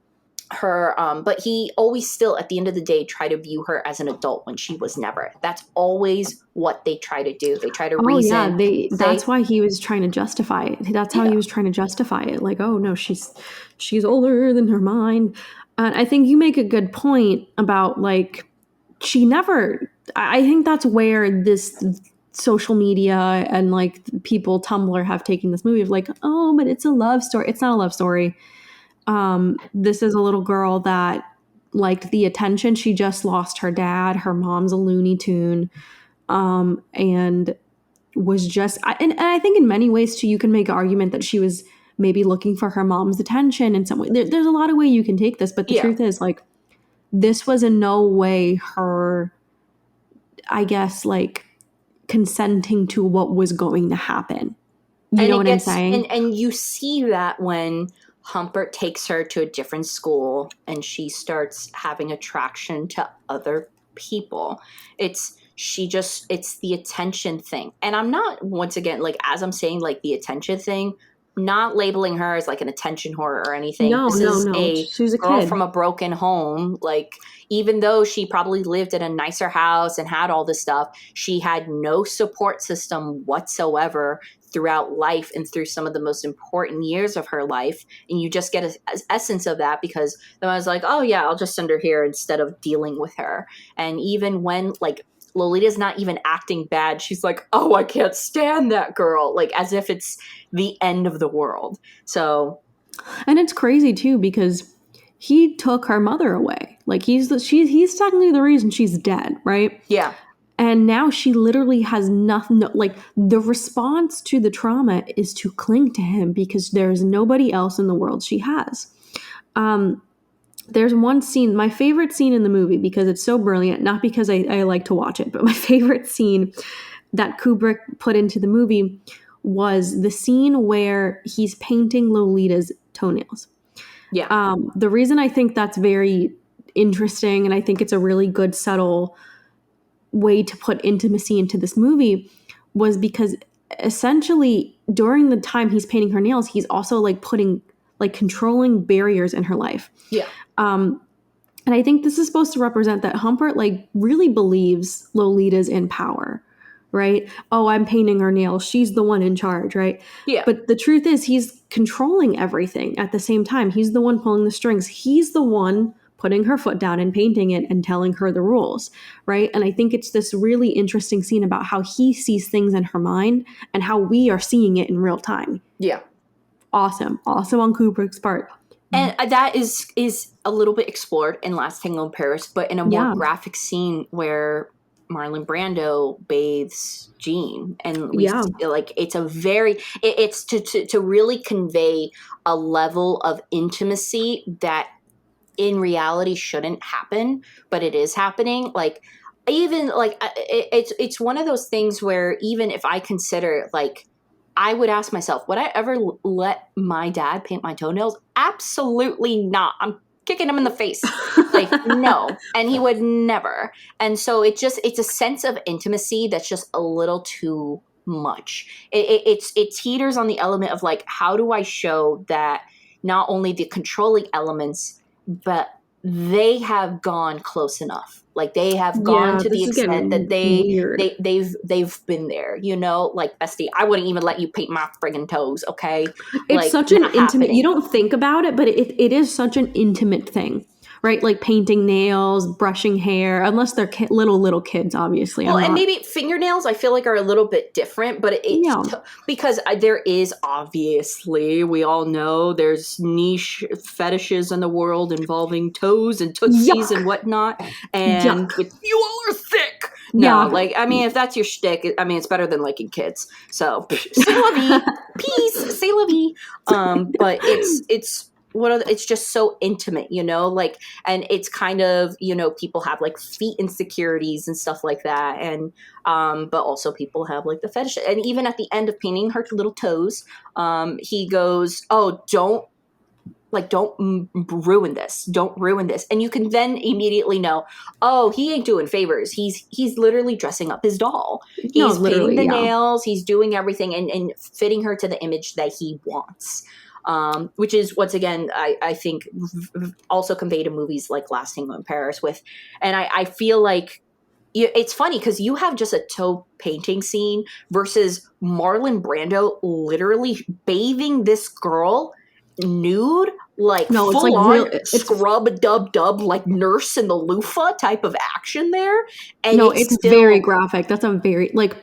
but he always still at the end of the day try to view her as an adult when she was never. That's always what they try to do. They try to reason. That's why he was trying to justify it. That's how he was trying to justify it. Like, oh no, she's older than her mind. And I think you make a good point about like she never. I think that's where this social media and like people Tumblr have taken this movie of like, oh, but it's a love story. It's not a love story. This is a little girl that liked the attention. She just lost her dad. Her mom's a Looney Tune. And was just, and I think in many ways too, you can make an argument that she was maybe looking for her mom's attention in some way. There's a lot of way you can take this, but the truth is like, this was in no way her, I guess, like consenting to what was going to happen. You know what I'm saying? And you see that when Humpert takes her to a different school and she starts having attraction to other people. It's the attention thing. And I'm not, once again, like, as I'm saying, like the attention thing, not labeling her as like an attention whore or anything. No. She's a girl kid from a broken home. Like, even though she probably lived in a nicer house and had all this stuff, she had no support system whatsoever throughout life and through some of the most important years of her life. And you just get an essence of that because then I was like, oh yeah, I'll just send her here instead of dealing with her. And even when like Lolita's not even acting bad, she's like, oh, I can't stand that girl, like as if it's the end of the world. So, and it's crazy too because he took her mother away. Like he's technically the reason she's dead, right? Yeah. And now she literally has nothing. Like the response to the trauma is to cling to him because there's nobody else in the world she has. There's one scene, my favorite scene in the movie, because it's so brilliant, not because I like to watch it, but my favorite scene that Kubrick put into the movie was the scene where he's painting Lolita's toenails. Yeah. The reason I think that's very interesting, and I think it's a really good, subtle way to put intimacy into this movie, was because essentially during the time he's painting her nails, he's also like putting like controlling barriers in her life. Yeah. And I think this is supposed to represent that Humpert like really believes Lolita's in power, right? Oh, I'm painting her nails. She's the one in charge, right? Yeah. But the truth is he's controlling everything at the same time. He's the one pulling the strings. He's the one putting her foot down and painting it and telling her the rules, right? And I think it's this really interesting scene about how he sees things in her mind and how we are seeing it in real time. Yeah. Awesome. Also on Kubrick's part. And that is a little bit explored in Last Tango in Paris, but in a more graphic scene where Marlon Brando bathes Jean, and we like it's a very it's to really convey a level of intimacy that in reality shouldn't happen, but it is happening. Like even like it's one of those things where even if I consider like. I would ask myself, would I ever let my dad paint my toenails? Absolutely not. I'm kicking him in the face. Like, no. And he would never. And so it's a sense of intimacy that's just a little too much. It teeters on the element of like, how do I show that not only the controlling elements, but they have gone close enough. Like they have gone to the extent that they've been there, you know, like bestie, I wouldn't even let you paint my friggin' toes. Okay. It's like, such an intimate, you don't think about it, but it is such an intimate thing, right? Like painting nails, brushing hair, unless they're little kids, obviously. Well, and maybe fingernails, I feel like are a little bit different, but because there is obviously, we all know there's niche fetishes in the world involving toes and tootsies and whatnot. And you all are thick. No, like, I mean, if that's your shtick, I mean, it's better than liking kids. So, c'est la vie. Peace, c'est la vie. But it's just so intimate, you know, like, and it's kind of, you know, people have like feet insecurities and stuff like that. And, but also people have like the fetish. And even at the end of painting her little toes, he goes, oh, don't ruin this. Don't ruin this. And you can then immediately know, oh, he ain't doing favors. He's literally dressing up his doll. He's painting the nails. He's doing everything and fitting her to the image that he wants. Which is, once again, I think also conveyed in movies like Last Tango in Paris and I feel like it's funny because you have just a toe painting scene versus Marlon Brando literally bathing this girl nude, like full it's like on scrub dub like Nurse in the loofah type of action there. And it's very graphic. That's a very like.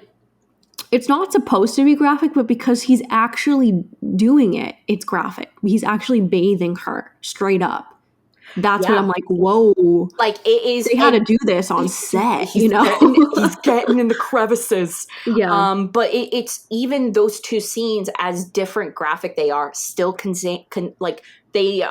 It's not supposed to be graphic, but because he's actually doing it, it's graphic. He's actually bathing her straight up. That's what I'm like, whoa. Like it is. They had to do this on set, you know? He's getting in the crevices. Yeah. But it's even those two scenes, as different graphic they are, still they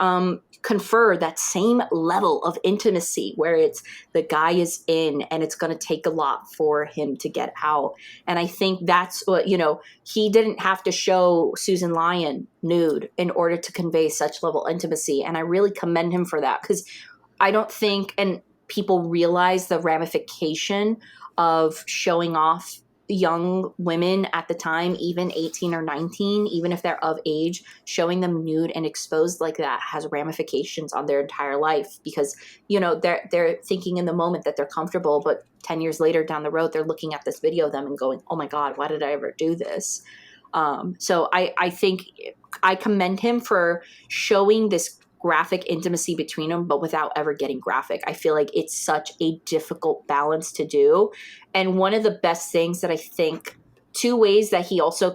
confer that same level of intimacy where it's the guy is in and it's going to take a lot for him to get out. And I think that's what, you know, he didn't have to show Susan Lyon nude in order to convey such level intimacy. And I really commend him for that because I don't think, and people realize the ramification of showing off young women at the time, even 18 or 19, even if they're of age, showing them nude and exposed like that has ramifications on their entire life because, you know, they're thinking in the moment that they're comfortable, but 10 years later down the road, they're looking at this video of them and going, oh my God, why did I ever do this? So I think I commend him for showing this graphic intimacy between them, but without ever getting graphic. I feel like it's such a difficult balance to do. And one of the best things that I think, two ways that he also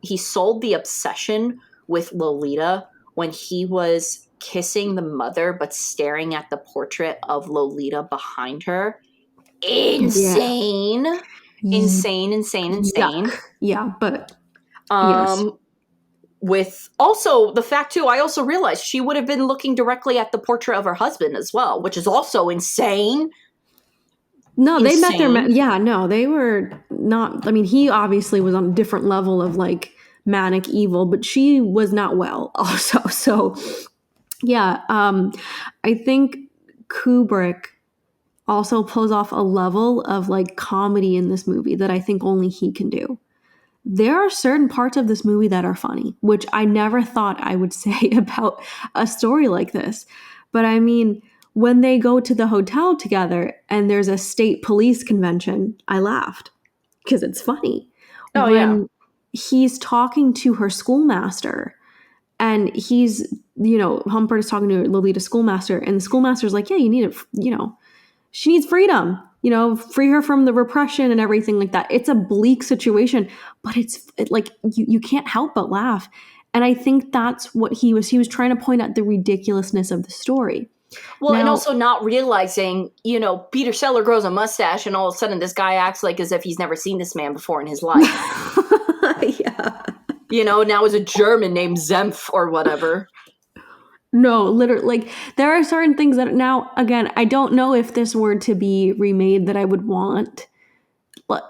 he sold the obsession with Lolita when he was kissing the mother, but staring at the portrait of Lolita behind her. Insane. Yeah. Insane. Yeah, but yes. With also the fact too, I also realized she would have been looking directly at the portrait of her husband as well, which is also insane. No, they met they were not, I mean, he obviously was on a different level of like manic evil, but she was not well also. So yeah, I think Kubrick also pulls off a level of like comedy in this movie that I think only he can do. There are certain parts of this movie that are funny, which I never thought I would say about a story like this. But I mean, when they go to the hotel together and there's a state police convention, I laughed because it's funny. Oh yeah. When he's talking to her schoolmaster and Humphrey is talking to Lolita's schoolmaster, and the schoolmaster's like, yeah, you need it, she needs freedom, free her from the repression and everything like that. It's a bleak situation, but like you can't help but laugh. And I think that's what he was trying to point out the ridiculousness of the story. Well, and Now, also not realizing, Peter Seller grows a mustache and all of a sudden this guy acts like as if he's never seen this man before in his life. yeah. Now is a German named Zempf or whatever. No, literally, like there are certain things that now, again, I don't know if this were to be remade that I would want, but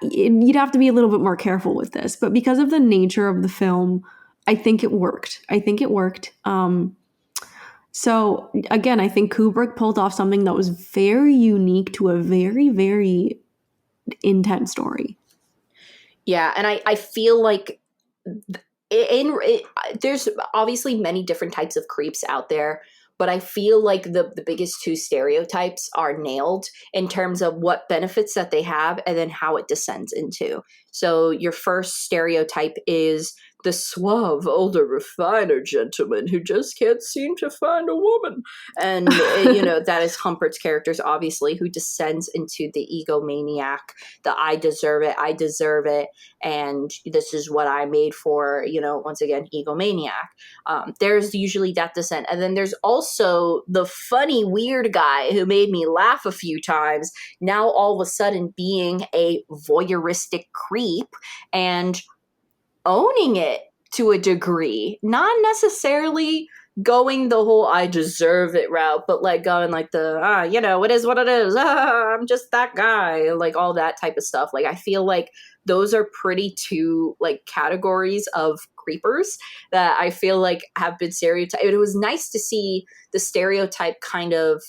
you'd have to be a little bit more careful with this. But because of the nature of the film, I think it worked. So again, I think Kubrick pulled off something that was very unique to a very, very intense story. Yeah, and I feel like there's obviously many different types of creeps out there, but I feel like the biggest two stereotypes are nailed in terms of what benefits that they have and then how it descends into. So your first stereotype is the suave, older, refiner gentleman who just can't seem to find a woman. And, that is Humpert's characters, obviously, who descends into the egomaniac, the I deserve it, and this is what I made for, once again, egomaniac. There's usually that descent. And then there's also the funny, weird guy who made me laugh a few times, now all of a sudden being a voyeuristic creep and owning it to a degree, not necessarily going the whole I deserve it route, but like going like the it is what it is, I'm just that guy, like all that type of stuff. Like I feel like those are pretty two like categories of creepers that I feel like have been stereotyped. It was nice to see the stereotype kind of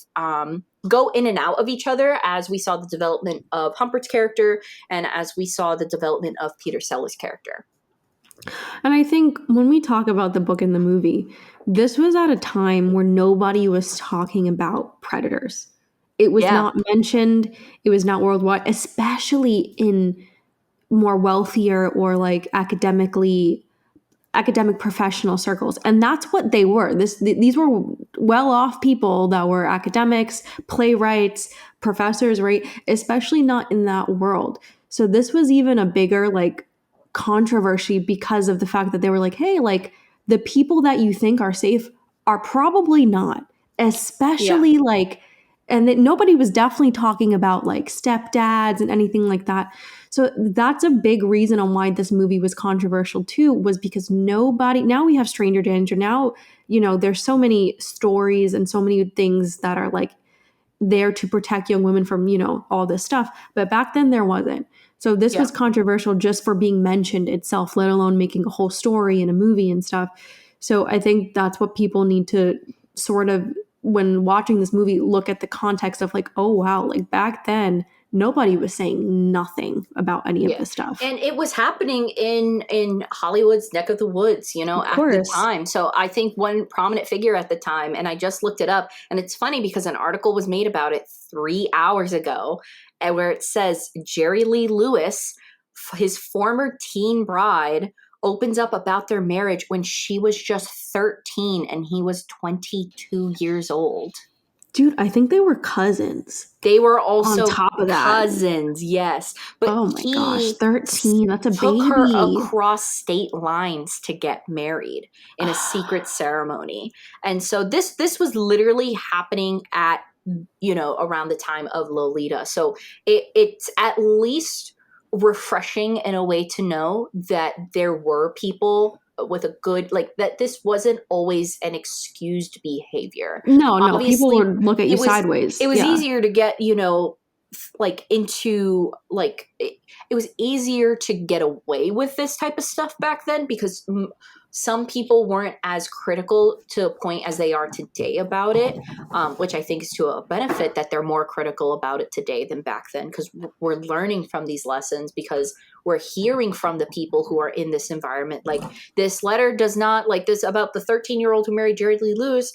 go in and out of each other as we saw the development of Humpert's character and as we saw the development of Peter Sellers' character. And I think when we talk about the book and the movie, this was at a time where nobody was talking about predators. It was not mentioned. It was not worldwide, especially in more wealthier or like academic professional circles. And that's what they were. These were well-off people that were academics, playwrights, professors, right? Especially not in that world. So this was even a bigger like controversy because of the fact that they were like, hey, like the people that you think are safe are probably not, especially like, and that nobody was definitely talking about like stepdads and anything like that. So that's a big reason on why this movie was controversial too, was because now we have stranger danger. Now, there's so many stories and so many things that are like there to protect young women from, all this stuff. But back then there wasn't. So this was controversial just for being mentioned itself, let alone making a whole story in a movie and stuff. So I think that's what people need to sort of, when watching this movie, look at the context of like, oh, wow, like back then, nobody was saying nothing about any of this stuff. And it was happening in Hollywood's neck of the woods, at the time. So I think one prominent figure at the time, and I just looked it up, and it's funny because an article was made about it 3 hours ago, and where it says Jerry Lee Lewis, his former teen bride, opens up about their marriage when she was just 13 and he was 22 years old. Dude, I think they were cousins. They were also on top of that. Cousins, yes. But oh my gosh, 13, that's a baby. Took her across state lines to get married in a secret ceremony. And so this was literally happening at, around the time of Lolita. So it's at least refreshing in a way to know that there were people with a good, like, that this wasn't always an excused behavior. No, obviously, people would look at you sideways. It was easier to get, like into like it was easier to get away with this type of stuff back then because some people weren't as critical to a point as they are today about it, which I think is to a benefit that they're more critical about it today than back then because we're learning from these lessons because we're hearing from the people who are in this environment. Like this letter does not like this about the 13-year-old who married Jerry Lee Lewis.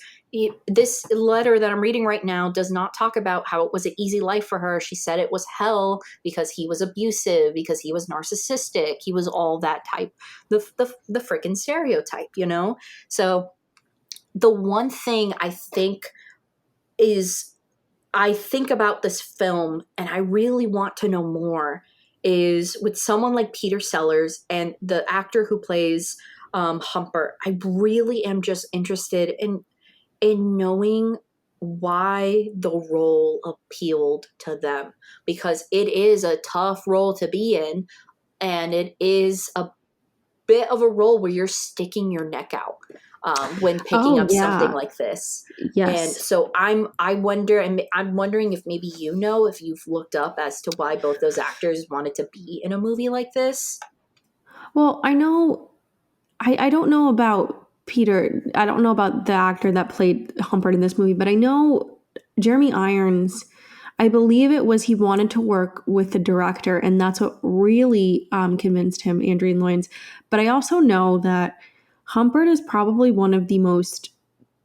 This letter that I'm reading right now does not talk about how it was an easy life for her. She said it was hell because he was abusive, because he was narcissistic. He was all that type, the freaking stereotype, you know? So the one thing I think is, I think about this film and I really want to know more is with someone like Peter Sellers and the actor who plays Humpert. I really am just interested in knowing why the role appealed to them because it is a tough role to be in and it is a bit of a role where you're sticking your neck out when picking Oh up something yeah. like this. And Yes. so I'm wondering if maybe you know if you've looked up as to why both those actors wanted to be in a movie like this. Well, I know I don't know about Peter. I don't know about the actor that played Humphrey in this movie, but I know Jeremy Irons. I believe it was he wanted to work with the director, and that's what really convinced him, Adrian Loynes. But I also know that Humphrey is probably one of the most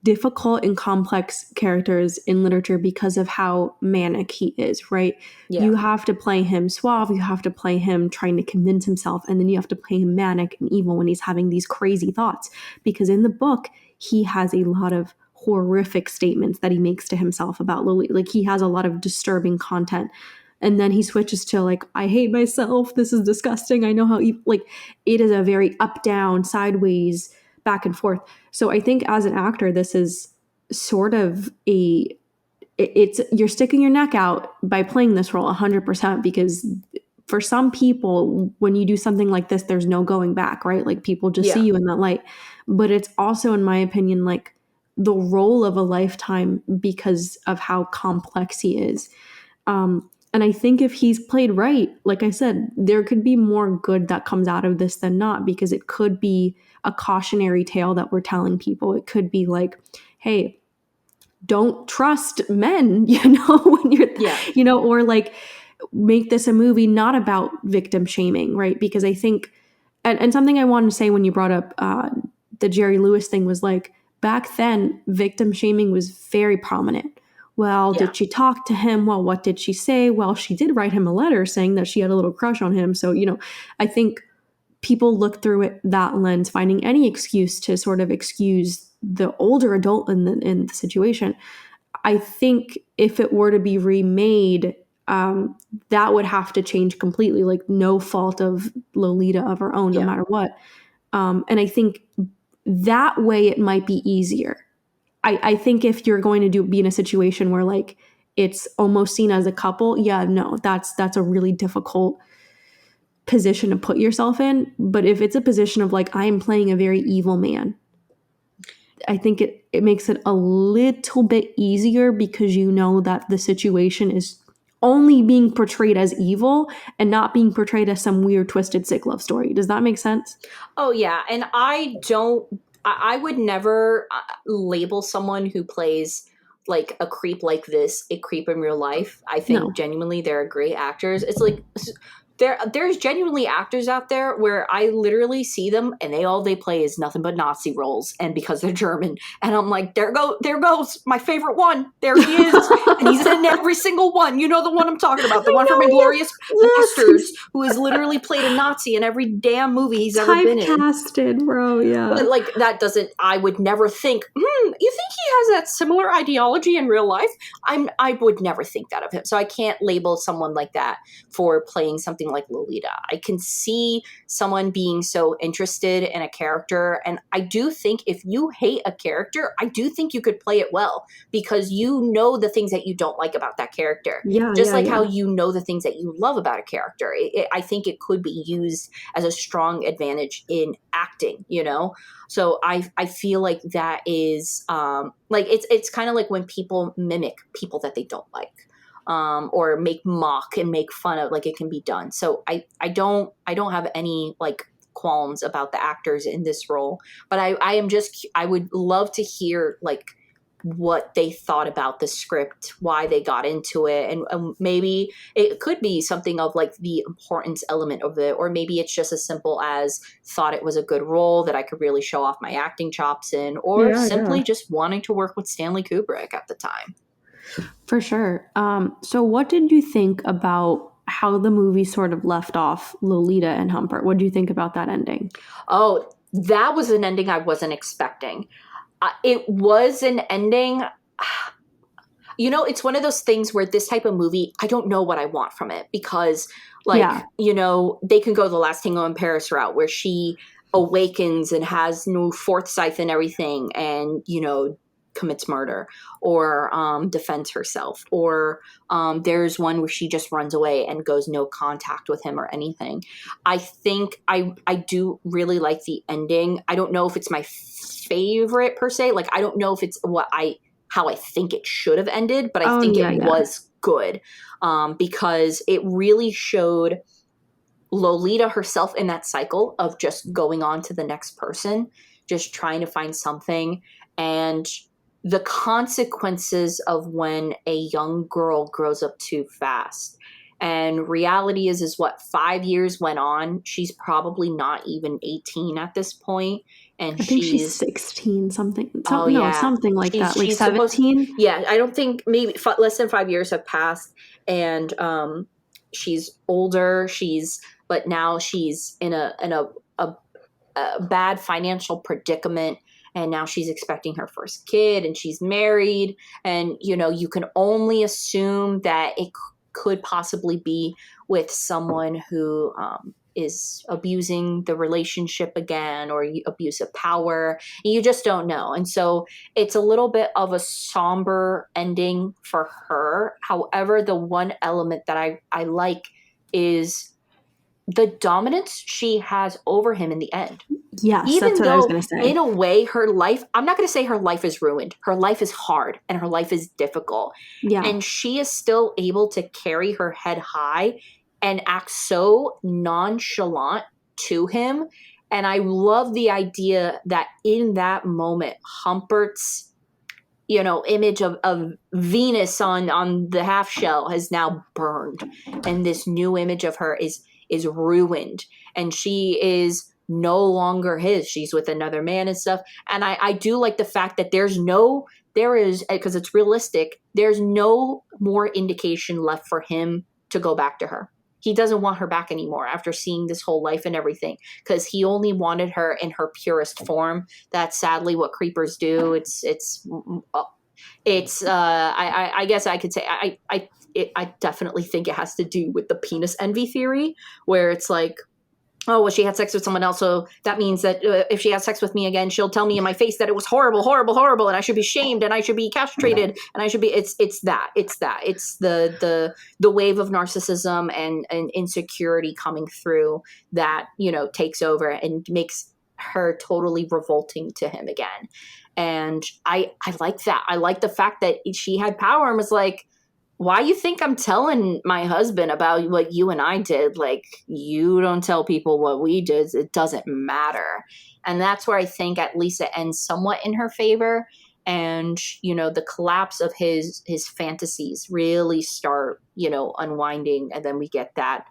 difficult and complex characters in literature because of how manic he is, right? Yeah. You have to play him suave, you have to play him trying to convince himself, and then you have to play him manic and evil when he's having these crazy thoughts. Because in the book, he has a lot of horrific statements that he makes to himself about Lolita. Like he has a lot of disturbing content. And then he switches to like, I hate myself. This is disgusting. I know how like it is a very up, down, sideways, back and forth. So I think as an actor, this is sort of it's you're sticking your neck out by playing this role 100% because for some people, when you do something like this, there's no going back, right? Like people just see Yeah. you in that light. But it's also, in my opinion, like the role of a lifetime because of how complex he is. And I think if he's played right, like I said, there could be more good that comes out of this than not because it could be a cautionary tale that we're telling people. It could be like, hey, don't trust men, when you're, Yeah. or like make this a movie not about victim shaming, right? Because I think, and something I wanted to say when you brought up the Jerry Lewis thing was like, back then, victim shaming was very prominent. Well, Yeah. did she talk to him? Well, what did she say? Well, she did write him a letter saying that she had a little crush on him. So, I think people look through it that lens, finding any excuse to sort of excuse the older adult in the situation. I think if it were to be remade, that would have to change completely, like no fault of Lolita of her own, no Yeah. matter what. And I think that way it might be easier. I think if you're going to be in a situation where like it's almost seen as a couple, yeah, no, that's a really difficult position to put yourself in. But if it's a position of like I am playing a very evil man, I think it makes it a little bit easier because you know that the situation is only being portrayed as evil and not being portrayed as some weird, twisted, sick love story. Does that make sense? Oh yeah, and I would never label someone who plays like a creep like this a creep in real life. I think No. genuinely they're great actors. It's like there's genuinely actors out there where I literally see them and all they play is nothing but Nazi roles, and because they're German, and I'm like, there goes my favorite one. There he is, and he's in every single one. You know the one I'm talking about, the I one from know, Inglorious yes. Bastards, who has literally played a Nazi in every damn movie he's ever been in. Typecasted, bro. Yeah. But like that doesn't. I would never think. You think he has that similar ideology in real life? I would never think that of him. So I can't label someone like that for playing something like Lolita. I can see someone being so interested in a character, and I do think if you hate a character, I do think you could play it well because you know the things that you don't like about that character, Yeah, just yeah, like how yeah. you know the things that you love about a character. I think it could be used as a strong advantage in acting, So I feel like that is like it's kind of like when people mimic people that they don't like. or make mock and make fun of. Like, it can be done. So I don't have any like qualms about the actors in this role, but I would love to hear like what they thought about the script, why they got into it, and maybe it could be something of like the importance element of it, or maybe it's just as simple as thought it was a good role that I could really show off my acting chops in, or Yeah, simply yeah. just wanting to work with Stanley Kubrick at the time. For sure. So what did you think about how the movie sort of left off Lolita and Humpert? What do you think about that ending? Oh, that was an ending I wasn't expecting. It was an ending. You know, it's one of those things where this type of movie, I don't know what I want from it because, like, Yeah. you know, they can go the Last Tango in Paris route where she awakens and has new foresight and everything and, you know, commits murder or defends herself. Or there's one where she just runs away and goes no contact with him or anything. I think I do really like the ending. I don't know if it's my favorite per se. Like, I don't know if it's how I think it should have ended, but I Oh, think yeah, it yeah. was good because it really showed Lolita herself in that cycle of just going on to the next person, just trying to find something, and the consequences of when a young girl grows up too fast. And reality is what 5 years went on. She's probably not even 18 at this point, and I think she's she's 16 something. oh No, yeah, something like that. Like she's supposed. 17? Yeah, I don't think maybe less than 5 years have passed, and she's older. But now she's in a bad financial predicament, and now she's expecting her first kid, and she's married, and you know you can only assume that it could possibly be with someone who is abusing the relationship again or abuse of power. You just don't know. And so it's a little bit of a somber ending for her. However, the one element that I like is the dominance she has over him in the end. Yes, that's Even what I was though, going to in say. a way, her life, I'm not going to say her life is ruined. Her life is hard and her life is difficult. Yeah. And she is still able to carry her head high and act so nonchalant to him. And I love the idea that in that moment, Humpert's, you know, image of Venus on the half shell has now burned. And this new image of her is ruined. And she is no longer his. She's with another man and stuff. And I do like the fact that there is, because it's realistic, there's no more indication left for him to go back to her. He doesn't want her back anymore after seeing this whole life and everything, because he only wanted her in her purest form. That's sadly what creepers do. I guess I could say I definitely think it has to do with the penis envy theory, where it's like, oh, well, she had sex with someone else, so that means that if she has sex with me again, she'll tell me in my face that it was horrible, horrible, horrible, and I should be shamed, and I should be castrated, and I should be. It's the wave of narcissism and insecurity coming through that, you know, takes over and makes her totally revolting to him again. And I like that. I like the fact that she had power and was like, why you think I'm telling my husband about what you and I did? Like, you don't tell people what we did. It doesn't matter. And that's where I think at least it ends somewhat in her favor. And, you know, the collapse of his fantasies really start, you know, unwinding. And then we get that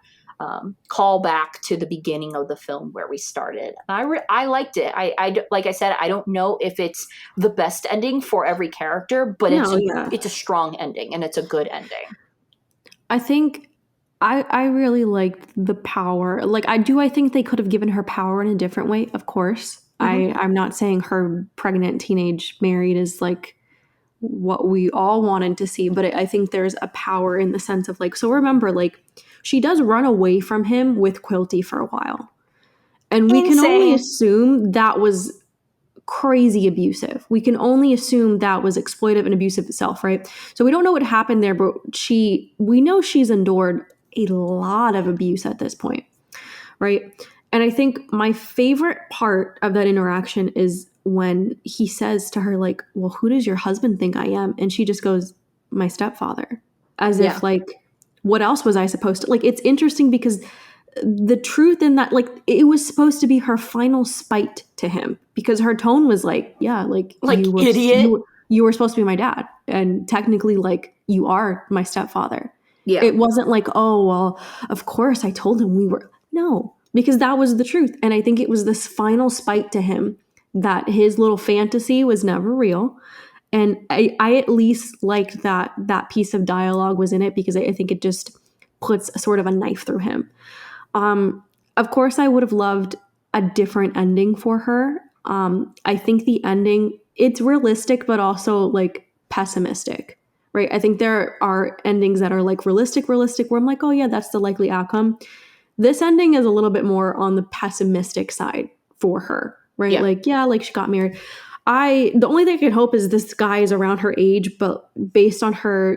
call back to the beginning of the film where we started. I liked it. Like I said, I don't know if it's the best ending for every character, but No, yeah. it's a strong ending and it's a good ending. I think I really liked the power. Like I think they could have given her power in a different way, of course. I'm not saying her pregnant teenage married is like what we all wanted to see, but I think there's a power in the sense of like, so remember, like she does run away from him with Quilty for a while. And we can only Insane. assume that was crazy abusive. We can only assume that was exploitive and abusive itself, right? So we don't know what happened there, but we know she's endured a lot of abuse at this point, right? And I think my favorite part of that interaction is when he says to her, like, well, who does your husband think I am? And she just goes, my stepfather. as Yeah. if like, what else was I supposed to like? It's interesting because the truth in that, like, it was supposed to be her final spite to him, because her tone was like, yeah, like Like, idiot. you were supposed to be my dad, and technically, like, you are my stepfather. Yeah. It wasn't like, oh well, of course I told him we were. No, because that was the truth, and I think it was this final spite to him that his little fantasy was never real. And I at least liked that piece of dialogue was in it, because I think it just puts a sort of a knife through him. Of course, I would have loved a different ending for her. I think the ending, it's realistic, but also like pessimistic, right? I think there are endings that are like realistic, where I'm like, oh yeah, that's the likely outcome. This ending is a little bit more on the pessimistic side for her, right? Yeah. Like, yeah, like she got married. The only thing I can hope is this guy is around her age, but based on her,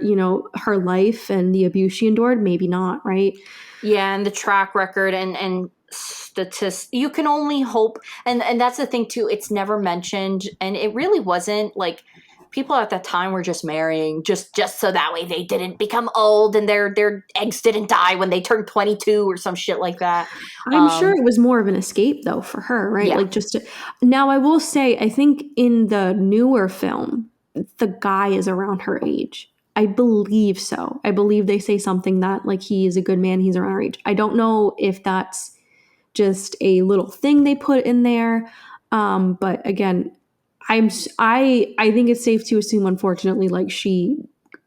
her life and the abuse she endured, maybe not, right? Yeah, and the track record and statistics, you can only hope. And that's the thing too. It's never mentioned, and it really wasn't like people at that time were just marrying just so that way they didn't become old and their eggs didn't die when they turned 22 or some shit like that. I'm sure it was more of an escape though for her, right? Yeah. Like now I will say, I think in the newer film, the guy is around her age. I believe so. I believe they say something that like he is a good man, he's around her age. I don't know if that's just a little thing they put in there. But again, I think it's safe to assume, unfortunately, like she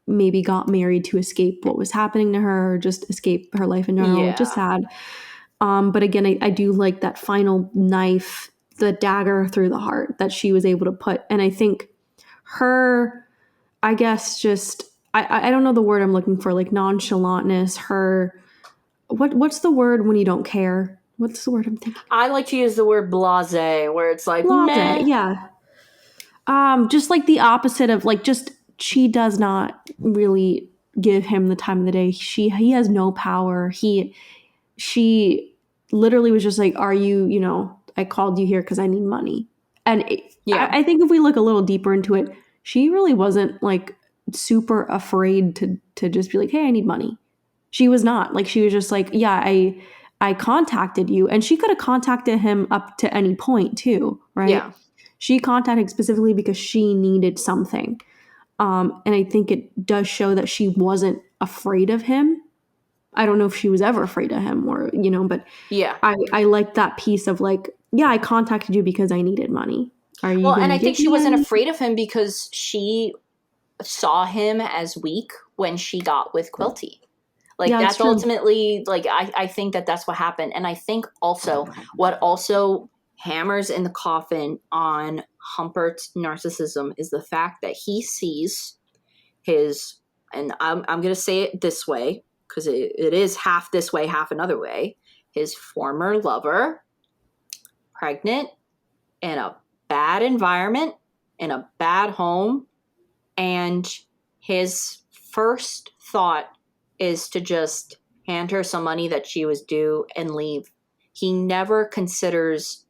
maybe got married to escape what was happening to her, or just escape her life in general, which is Yeah. sad. But again, I do like that final knife, the dagger through the heart that she was able to put. And I think her, I guess, just I don't know the word I'm looking for, like nonchalantness. Her, what's the word when you don't care? What's the word I'm thinking? I like to use the word blasé, where it's like, Blase, meh. yeah. Just like the opposite of like, just she does not really give him the time of the day. He has no power. She literally was just like, are you, I called you here because I need money. And Yeah. I think if we look a little deeper into it, she really wasn't like super afraid to just be like, hey, I need money. She was not. Like, she was just like, yeah, I contacted you. And she could have contacted him up to any point too, right? Yeah. She contacted because she needed something. And I think it does show that she wasn't afraid of him. I don't know if she was ever afraid of him, or, but Yeah. I like that piece of like, yeah, I contacted you because I needed money. Are you Well, going and to I think give she me wasn't any? afraid of him because she saw him as weak when she got with Quilty. Like, Yeah, that's that's true. ultimately, like, I think that's what happened. And I think also what also hammers in the coffin on Humpert's narcissism is the fact that he sees his, and I'm going to say it this way because it is half this way, half another way, his former lover pregnant in a bad environment, in a bad home, and his first thought is to just hand her some money that she was due and leave. He never considers,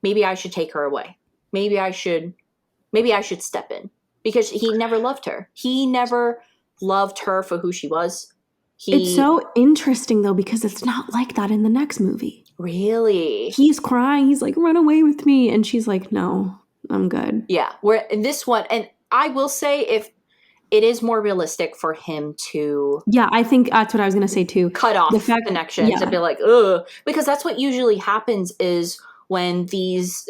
maybe I should take her away. Maybe I should step in, because he never loved her. He never loved her for who she was. It's so interesting though, because it's not like that in the next movie. Really? He's crying. He's like, run away with me. And she's like, no, I'm good. Yeah. Where in this one, and I will say, if it is more realistic for him to Yeah, I think that's what I was going to say too. cut off The fact, connections and be like, ugh, because that's what usually happens is when these,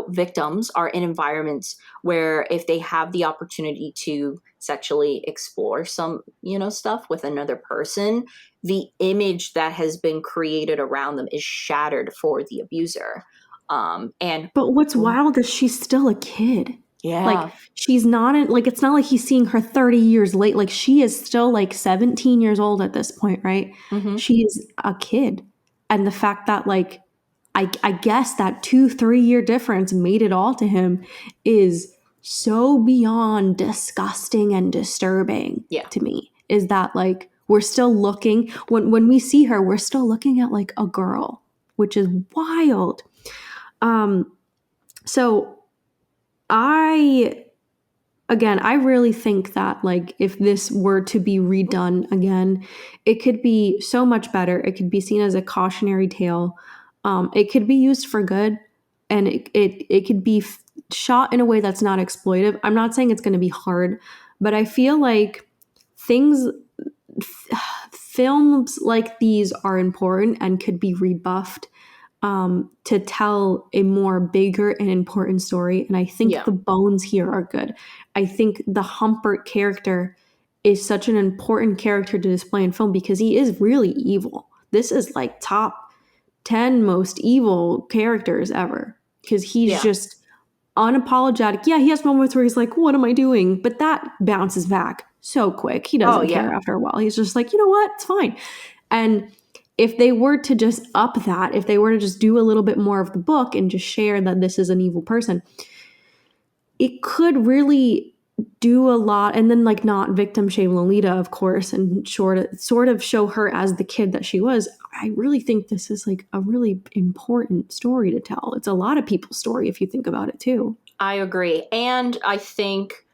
victims are in environments where if they have the opportunity to sexually explore some, stuff with another person, the image that has been created around them is shattered for the abuser. but what's wild is she's still a kid. Yeah. Like, she's not like, it's not like he's seeing her 30 years late. Like, she is still like 17 years old at this point, right? Mm-hmm. She's a kid. And the fact that like, I guess that 2-3 year difference made it all to him is so beyond disgusting and disturbing to me. Is that like, we're still looking, when we see her, we're still looking at like a girl, which is wild. So I again, I really think that like if this were to be redone again, it could be so much better. It could be seen as a cautionary tale. It could be used for good, and it could be shot in a way that's not exploitive. I'm not saying it's going to be hard, but I feel like things films like these are important and could be rebuffed to tell a more bigger and important story. And I think Yeah. the bones here are good. I think the Humpert character is such an important character to display in film because he is really evil. This is like top 10 most evil characters ever because he's Yeah. just unapologetic. Yeah, he has moments where he's like, what am I doing? But that bounces back so quick. He Oh doesn't yeah. care after a while. He's just like, you know what? It's fine. And if they were to just up that, if they were to just do a little bit more of the book and just share that this is an evil person, it could really do a lot. And then like not victim shame Lolita, of course, and sort of show her as the kid that she was. I really think this is like a really important story to tell. It's a lot of people's story if you think about it too. I agree. And I think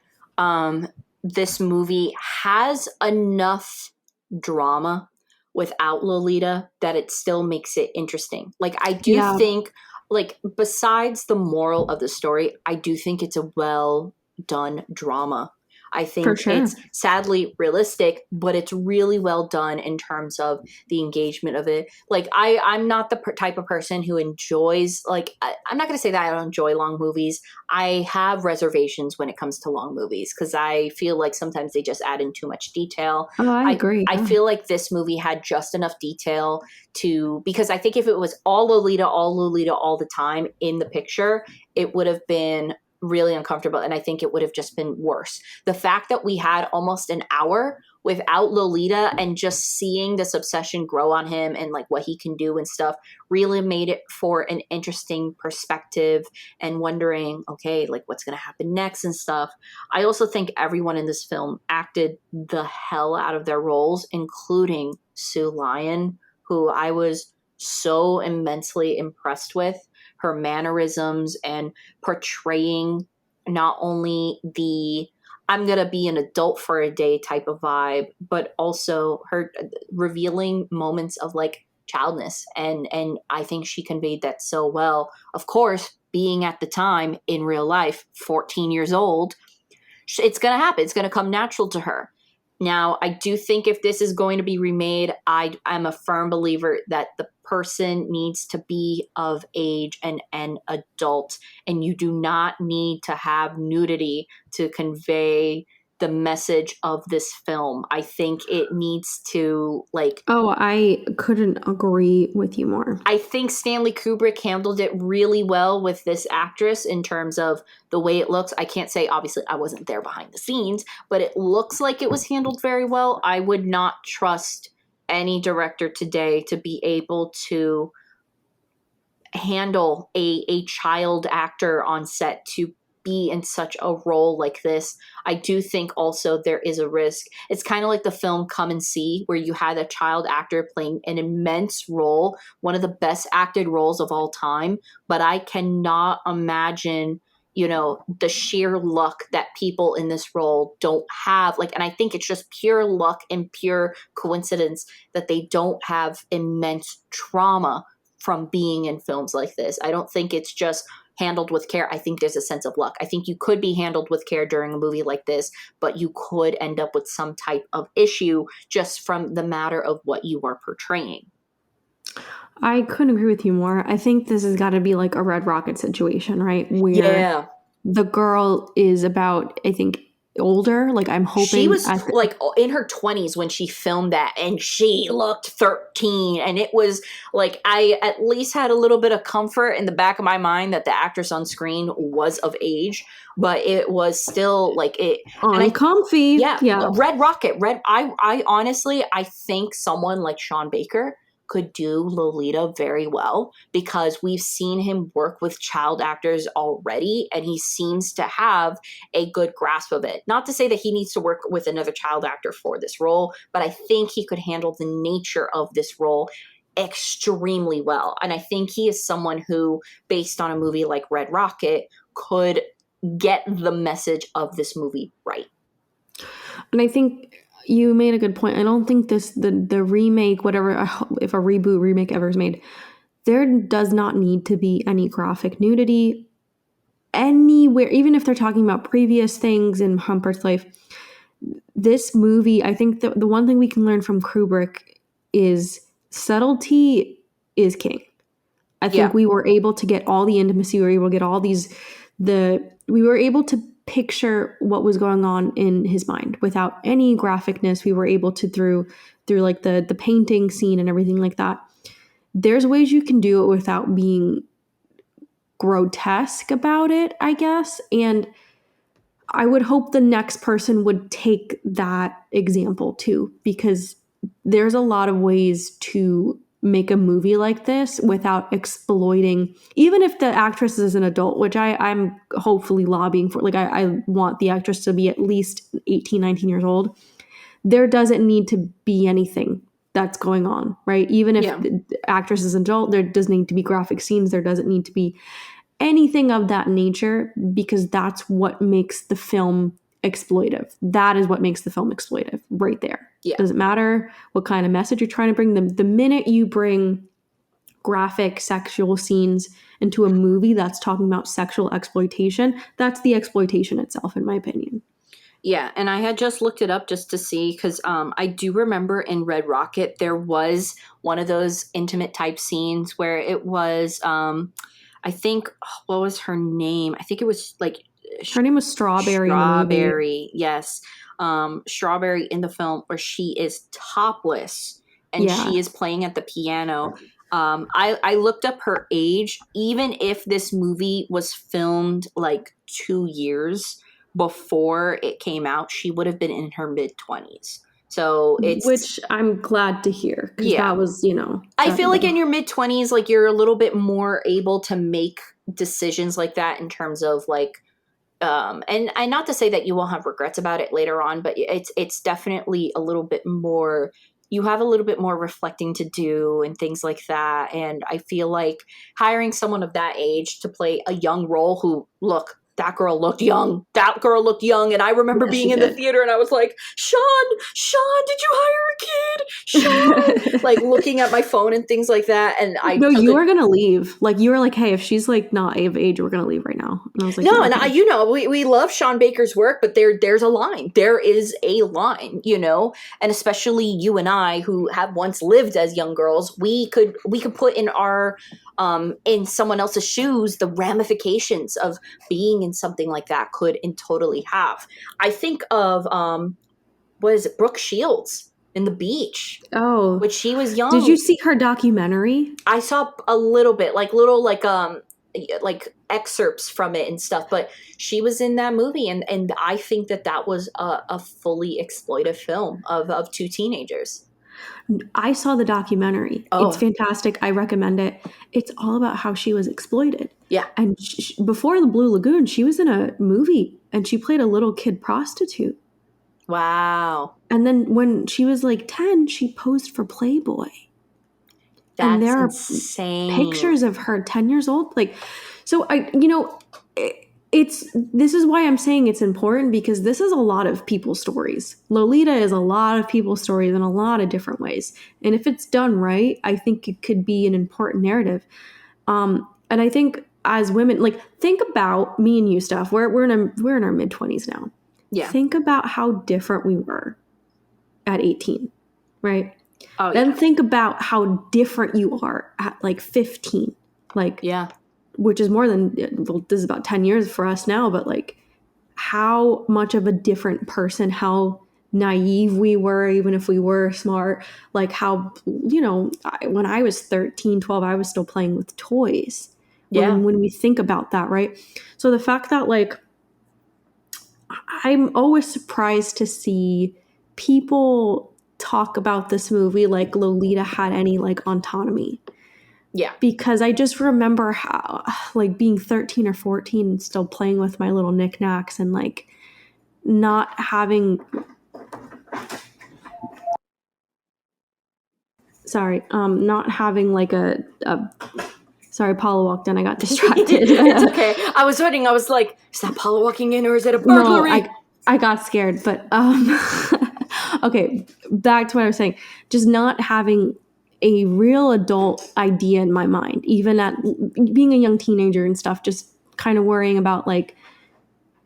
this movie has enough drama without Lolita that it still makes it interesting. Like, I do Yeah, think, like, besides the moral of the story, I do think it's a well done drama. I for think sure. it's sadly realistic, but it's really well done in terms of the engagement of it. Like, I'm not the type of person who enjoys, like, I'm not going to say that I don't enjoy long movies. I have reservations when it comes to long movies because I feel like sometimes they just add in too much detail. Oh, I I agree. I Yeah. feel like this movie had just enough detail to, because I think if it was all Lolita, all the time in the picture, it would have been really uncomfortable, and I think it would have just been worse. The fact that we had almost an hour without Lolita and just seeing this obsession grow on him and like what he can do and stuff really made it for an interesting perspective and wondering, okay, like what's going to happen next and stuff. I also think everyone in this film acted the hell out of their roles, including Sue Lyon, who I was so immensely impressed with. Her mannerisms and portraying not only the I'm going to be an adult for a day type of vibe, but also her revealing moments of like childness. And I think she conveyed that so well. Of course, being at the time in real life, 14 years old, it's going to happen. It's going to come natural to her. Now, I do think if this is going to be remade, I'm a firm believer that the person needs to be of age and an adult, and you do not need to have nudity to convey the message of this film. I think it needs to like Oh, I couldn't agree with you more. I think Stanley Kubrick handled it really well with this actress in terms of the way it looks. I can't say, obviously, I wasn't there behind the scenes, but it looks like it was handled very well. I would not trust any director today to be able to handle a child actor on set to be in such a role like this. I do think also there is a risk. It's kind of like the film Come and See, where you had a child actor playing an immense role, one of the best acted roles of all time. But I cannot imagine, you know, the sheer luck that people in this role don't have. Like, and I think it's just pure luck and pure coincidence that they don't have immense trauma from being in films like this. I don't think it's just handled with care. I think there's a sense of luck. I think you could be handled with care during a movie like this, but you could end up with some type of issue just from the matter of what you are portraying. I couldn't agree with you more. I think this has got to be like a Red Rocket situation, right? Where Yeah. the girl is about, I think, older. Like I'm She hoping was like in her 20s when she filmed that, and she looked 13. And it was like, I at least had a little bit of comfort in the back of my mind that the actress on screen was of age, but it was still like it. And I, uncomfy. yeah, Yeah. Red Rocket, I honestly, I think someone like Sean Baker could do Lolita very well because we've seen him work with child actors already, and he seems to have a good grasp of it. Not to say that he needs to work with another child actor for this role, but I think he could handle the nature of this role extremely well. And I think he is someone who, based on a movie like Red Rocket, could get the message of this movie right. And I think you made a good point. I don't think the remake, whatever, if a reboot, remake ever is made, there does not need to be any graphic nudity anywhere, even if they're talking about previous things in Humpert's life. This movie, I think the one thing we can learn from Kubrick is subtlety is king. I think we were able to get all the intimacy, we were able to get all we were able to picture what was going on in his mind without any graphicness. We were able to through like the painting scene and everything like that. There's ways you can do it without being grotesque about it, I guess. And I would hope the next person would take that example too, because there's a lot of ways to make a movie like this without exploiting, even if the actress is an adult, which I'm hopefully lobbying for. Like I want the actress to be at least 18, 19 years old. There doesn't need to be anything that's going on, right? Even if the actress is an adult, there doesn't need to be graphic scenes. There doesn't need to be anything of that nature, because that's what makes the film exploitive. That is what makes the film exploitive right there. Yeah. Doesn't matter what kind of message you're trying to bring. The minute you bring graphic sexual scenes into a movie that's talking about sexual exploitation, that's the exploitation itself, in my opinion. Yeah, and I had just looked it up just to see, because I do remember in Red Rocket there was one of those intimate type scenes where it was, I think, what was her name? I think it was like... Her name was Strawberry. Strawberry, yes. Strawberry in the film, where she is topless and she is playing at the piano. I looked up her age. Even if this movie was filmed like 2 years before it came out, she would have been in her mid-20s. So it's... Which I'm glad to hear, because that was, I feel like in your mid-20s, like, you're a little bit more able to make decisions like that in terms of like, and not to say that you won't have regrets about it later on, but it's definitely a little bit more, you have a little bit more reflecting to do and things like that. And I feel like hiring someone of that age to play a young role who, look, that girl looked young. That girl looked young. And I remember being in the theater and I was like, Sean, did you hire a kid? Sean! Like, looking at my phone and things like that. And you were going to leave. Like, you were like, hey, if she's like not of age, we're going to leave right now. And I was like, no, and okay. We love Sean Baker's work, but there's a line. There is a line, and especially you and I, who have once lived as young girls, we could put in our, in someone else's shoes, the ramifications of being in something like that could and totally have. I think of what is it, Brooke Shields in The Beach. Oh, which she was young. Did you see her documentary? I saw a little bit, like little like excerpts from it and stuff, but she was in that movie, and I think that was a fully exploitive film of two teenagers. I saw the documentary. Oh. It's fantastic. I recommend it. It's all about how she was exploited. Yeah. And before the Blue Lagoon, she was in a movie and she played a little kid prostitute. Wow. And then when she was like 10, she posed for Playboy. That's and there insane. Are pictures of her 10 years old. Like, so this is why I'm saying it's important, because this is a lot of people's stories. Lolita is a lot of people's stories in a lot of different ways. And if it's done right, I think it could be an important narrative. And I think as women, like, think about me and you, Steph. We're in our mid-20s now. Yeah. Think about how different we were at 18, right? Oh, then think about how different you are at like 15. Like, yeah. Which is more than, well, this is about 10 years for us now, but like how much of a different person, how naive we were, even if we were smart, like how, when I was 13, 12, I was still playing with toys. Yeah. When we think about that, right? So the fact that, like, I'm always surprised to see people talk about this movie like Lolita had any like autonomy. Yeah. Because I just remember how, like, being 13 or 14 and still playing with my little knickknacks and, like, not having... not having, like, Sorry, Paula walked in. I got distracted. It's okay. I was wondering. I was like, is that Paula walking in, or is it a burglary? No, I got scared. But okay, back to what I was saying. Just not having a real adult idea in my mind, even at being a young teenager and stuff. Just kind of worrying about like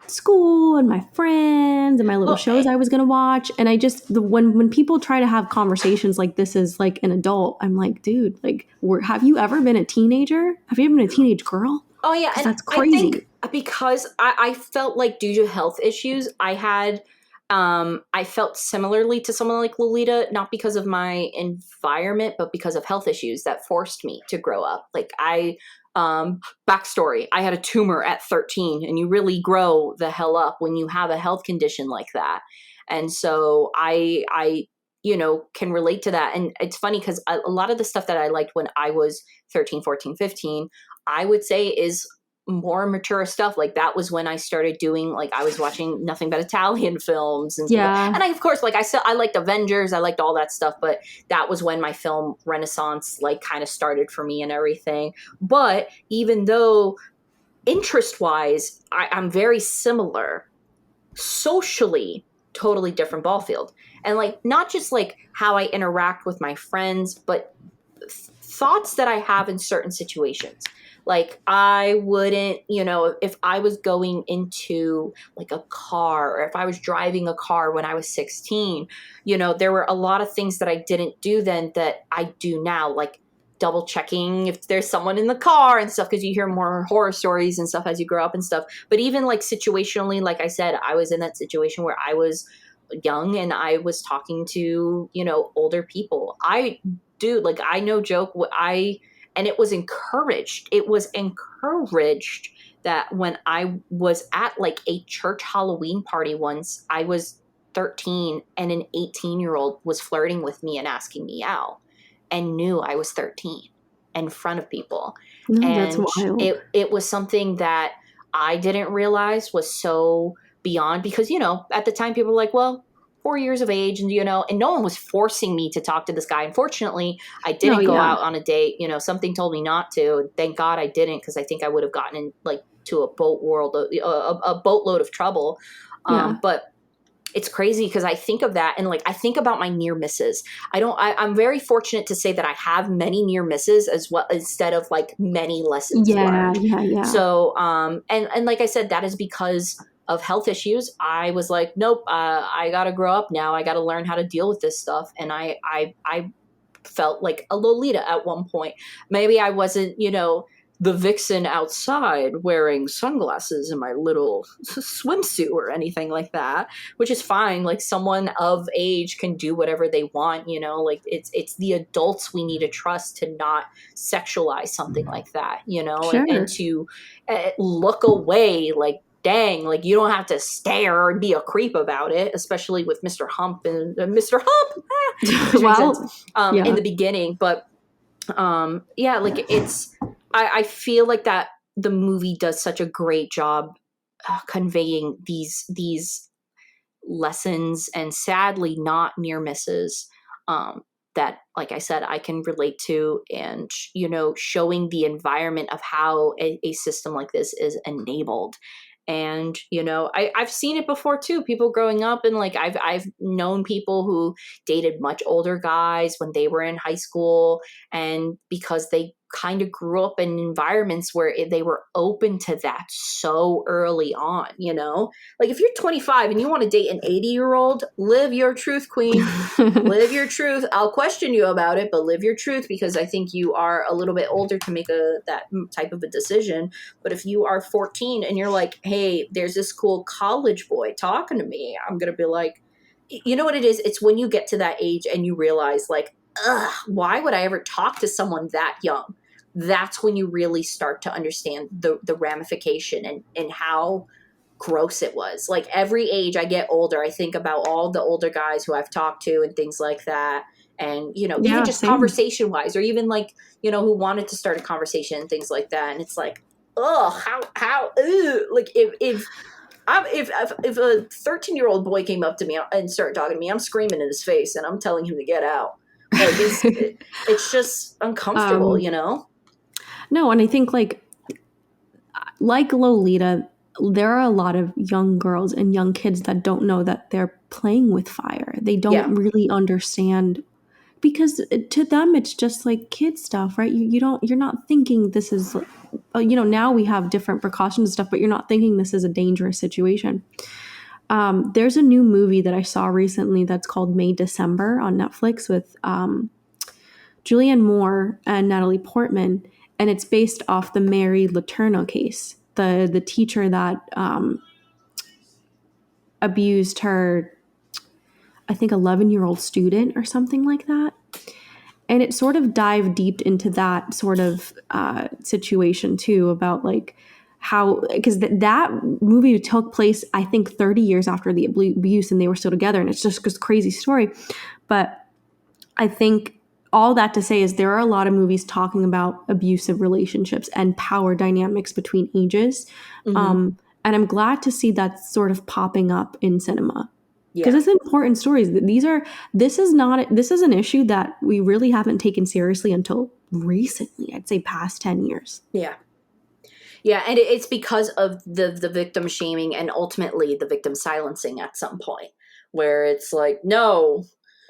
school and my friends and my little shows I was going to watch. And I just, when people try to have conversations like this as like an adult, I'm like, dude, like, have you ever been a teenager? Have you ever been a teenage girl? Oh yeah. And that's crazy. I think because I felt like due to health issues, I felt similarly to someone like Lolita, not because of my environment, but because of health issues that forced me to grow up. Like backstory, I had a tumor at 13, and you really grow the hell up when you have a health condition like that. And so I can relate to that. And it's funny because a lot of the stuff that I liked when I was 13, 14, 15, I would say is more mature stuff. Like that was when I started doing, like, I was watching nothing but Italian films and stuff. And I, of course, like I liked Avengers, I liked all that stuff, but that was when my film renaissance like kind of started for me and everything. But even though interest wise I'm very similar, socially totally different ball field. And like not just like how I interact with my friends, but thoughts that I have in certain situations. Like I wouldn't, if I was going into like a car, or if I was driving a car when I was 16, there were a lot of things that I didn't do then that I do now, like double checking if there's someone in the car and stuff, because you hear more horror stories and stuff as you grow up and stuff. But even like situationally, like I said, I was in that situation where I was young and I was talking to, older people. I no joke, and it was encouraged. It was encouraged that when I was at like a church Halloween party once, I was 13 and an 18-year-old was flirting with me and asking me out and knew I was 13 in front of people. And that's wild. It was something that I didn't realize was so beyond, because, at the time people were like, well, 4 years of age, and and no one was forcing me to talk to this guy. Unfortunately, I didn't go out on a date. Something told me not to. Thank God I didn't, because I think I would have gotten in like to a boatload of trouble. But it's crazy because I think of that and like I think about my near misses. I'm very fortunate to say that I have many near misses as well, instead of like many lessons learned. So and like I said, that is because of health issues. I was like, nope, I gotta grow up now. I gotta learn how to deal with this stuff. And I felt like a Lolita at one point. Maybe I wasn't, the vixen outside wearing sunglasses in my little swimsuit or anything like that, which is fine. Like someone of age can do whatever they want, like it's the adults we need to trust to not sexualize something like that, and to look away, like, dang, like you don't have to stare and be a creep about it, especially with Mr. Hump and Mr. Hump in the beginning. But like it's, I feel like that the movie does such a great job conveying these lessons, and sadly not near misses, that, like I said, I can relate to, and showing the environment of how a system like this is enabled. And I've seen it before too. People growing up, and like I've known people who dated much older guys when they were in high school, and because they kind of grew up in environments where they were open to that so early on, like if you're 25 and you want to date an 80-year-old, live your truth, queen. Live your truth. I'll question you about it, but live your truth, because I think you are a little bit older to make that type of a decision. But if you are 14 and you're like, hey, there's this cool college boy talking to me, I'm gonna be like, you know what it is? It's when you get to that age and you realize, like, ugh, why would I ever talk to someone that young? That's when you really start to understand the ramification and how gross it was. Like every age I get older, I think about all the older guys who I've talked to and things like that. And, even just conversation wise, or even like, who wanted to start a conversation and things like that. And it's like, oh, how, like if a 13-year-old boy came up to me and started talking to me, I'm screaming in his face and I'm telling him to get out. Like it's just uncomfortable, No, and I think like Lolita, there are a lot of young girls and young kids that don't know that they're playing with fire. They Yeah. don't really understand because to them it's just like kid stuff, right? You're not thinking this is now we have different precautions and stuff, but you're not thinking this is a dangerous situation. There's a new movie that I saw recently that's called May December on Netflix with Julianne Moore and Natalie Portman, and it's based off the Mary Letourneau case, the teacher that abused her, I think, 11-year-old student or something like that. And it sort of dived deep into that sort of situation too, about like how, because that movie took place, I think, 30 years after the abuse, and they were still together, and it's just this crazy story. But I think all that to say is there are a lot of movies talking about abusive relationships and power dynamics between ages. Hmm. And I'm glad to see that sort of popping up in cinema because Yeah. it's important stories. This is an issue that we really haven't taken seriously until recently. I'd say past 10 years. Yeah. Yeah, and it's because of the victim shaming and ultimately the victim silencing at some point, where it's like, no,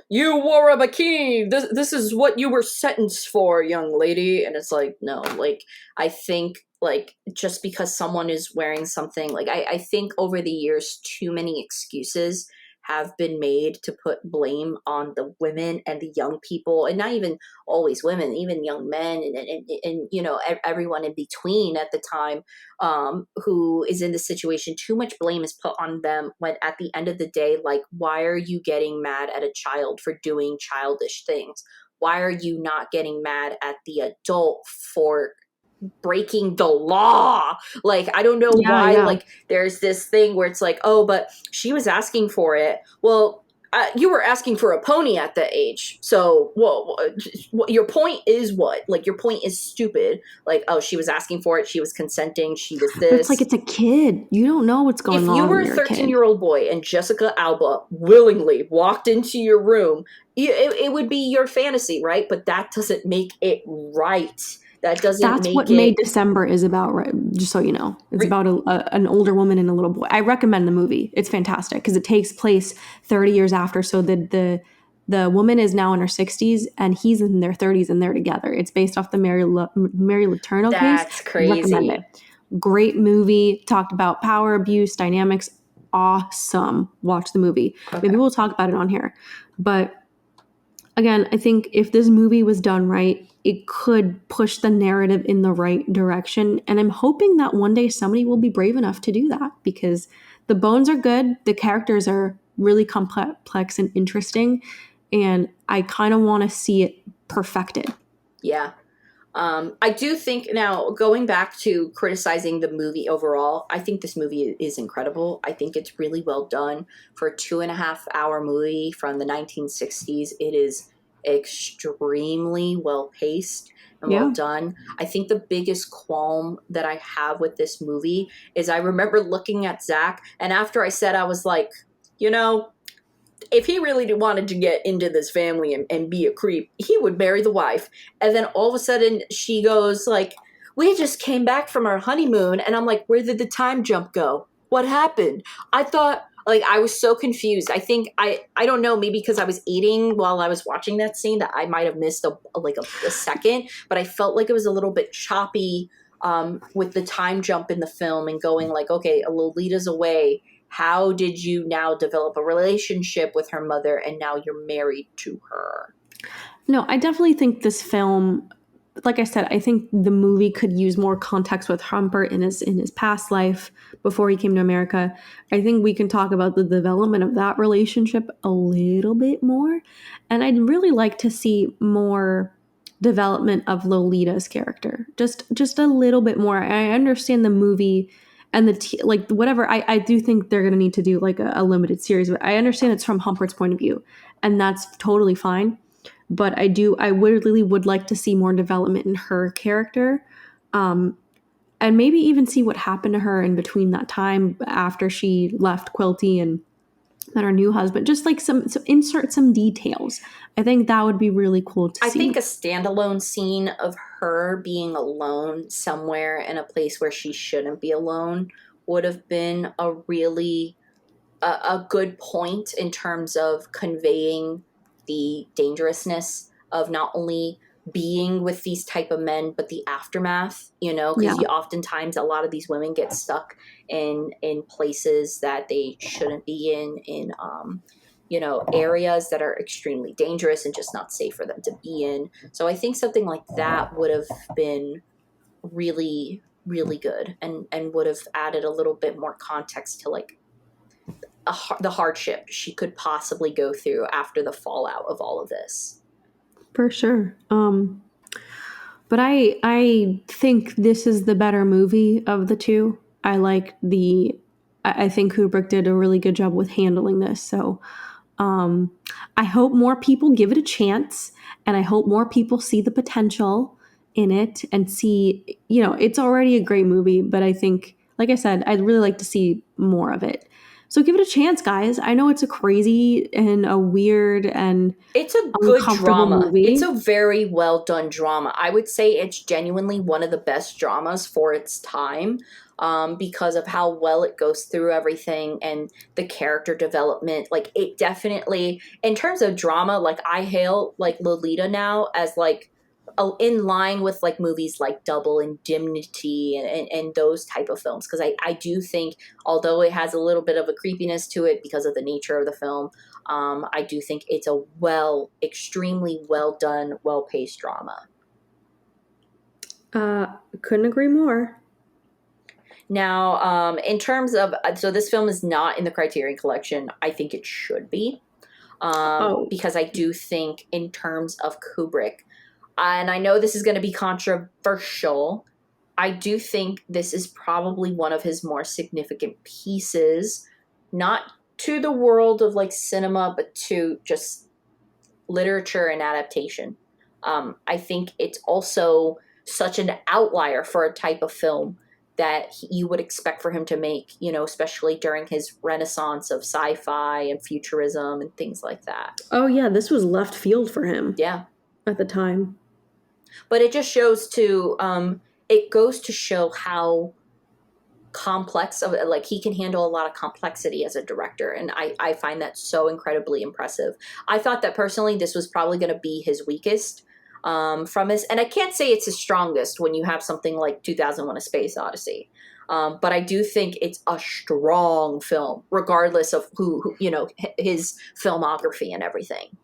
you wore a bikini. This is what you were sentenced for, young lady. And it's like, no, like I think like just because someone is wearing something, like I think over the years too many excuses have been made to put blame on the women and the young people, and not even always women, even young men, and everyone in between at the time, who is in the situation. Too much blame is put on them when at the end of the day, like, why are you getting mad at a child for doing childish things? Why are you not getting mad at the adult for breaking the law? Like, I don't know Yeah, why, yeah. like, there's this thing where it's like, oh, but she was asking for it. Well, you were asking for a pony at that age. So, whoa, your point is what? Like, your point is stupid. Like, oh, she was asking for it. She was consenting. She was But it's like this. it's a kid. You don't know what's If going you on were when a you're a 13-year-old kid. year old boy and Jessica Alba willingly walked into your room, it would be your fantasy, right? But that doesn't make it right. That doesn't That's make what May it. December is about, right? Just so you know, it's Re- about an older woman and a little boy. I recommend the movie. It's fantastic because it takes place 30 years after. So the woman is now in her 60s and he's in their 30s and they're together. It's based off the Mary Letourneau case. that's Recommend crazy. it. Great movie. Talked about power abuse dynamics. Awesome. Watch the movie. Okay. Maybe we'll talk about it on here, but again, I think if this movie was done right, it could push the narrative in the right direction. And I'm hoping that one day somebody will be brave enough to do that because the bones are good, the characters are really complex and interesting, and I kind of want to see it perfected. Yeah. I do think now going back to criticizing the movie overall, I think this movie is incredible. I think it's really well done for a 2.5 hour movie from the 1960s. It is extremely well paced and well Yeah. done. I think the biggest qualm that I have with this movie is I remember looking at Zach, and after I said, I was like, you know, if he really wanted to get into this family and be a creep, he would marry the wife. And then all of a sudden she goes like, we just came back from our honeymoon. And I'm like, where did the time jump go? What happened? I thought, like, I was so confused. I think I don't know, maybe because I was eating while I was watching that scene that I might have missed a second, but I felt like it was a little bit choppy, with the time jump in the film and going like, okay, Lolita's away. How did you now develop a relationship with her mother and now you're married to her? No, I definitely think this film, like I said, I think the movie could use more context with Humpert in his past life before he came to America. I think we can talk about the development of that relationship a little bit more, and I'd really like to see more development of Lolita's character, just a little bit more. I understand the movie and like whatever. I do think they're gonna need to do like a limited series, but I understand it's from Humpert's point of view, and that's totally fine, but I would really would like to see more development in her character, um, and maybe even see what happened to her in between that time after she left Quilty and that her new husband, just like some insert some details. I think that would be really cool to I see. think a standalone scene of her being alone somewhere in a place where she shouldn't be alone would have been a really a good point in terms of conveying the dangerousness of not only being with these type of men but the aftermath, Yeah. because you oftentimes a lot of these women get stuck in places that they shouldn't be in areas that are extremely dangerous and just not safe for them to be in. So I think something like that would have been really really good and would have added a little bit more context to like the hardship she could possibly go through after the fallout of all of this. For sure. But I think this is the better movie of the two. I think Kubrick did a really good job with handling this. So I hope more people give it a chance, and I hope more people see the potential in it and see, it's already a great movie, but I think, like I said, I'd really like to see more of it. So give it a chance, guys. I know it's a crazy and a weird and It's a good uncomfortable drama. movie. It's a very well done drama. I would say it's genuinely one of the best dramas for its time, because of how well it goes through everything and the character development. Like it definitely, in terms of drama, like I hail like Lolita now as like in line with like movies like Double, Indemnity, and those type of films, because I do think, although it has a little bit of a creepiness to it because of the nature of the film, I do think it's a extremely well done, well paced drama. Couldn't agree more. Now, in terms of, so this film is not in the Criterion Collection. I think it should be, because I do think, in terms of Kubrick, and I know this is going to be controversial, I do think this is probably one of his more significant pieces, not to the world of like cinema, but to just literature and adaptation. I think it's also such an outlier for a type of film that you would expect for him to make, especially during his renaissance of sci-fi and futurism and things like that. Oh yeah, this was left field for him. Yeah. At the time. But it just it goes to show how complex of like he can handle a lot of complexity as a director, and I find that so incredibly impressive. I thought that personally this was probably going to be his weakest, from his, and I can't say it's his strongest when you have something like 2001: A Space Odyssey, but I do think it's a strong film regardless of who his filmography and everything.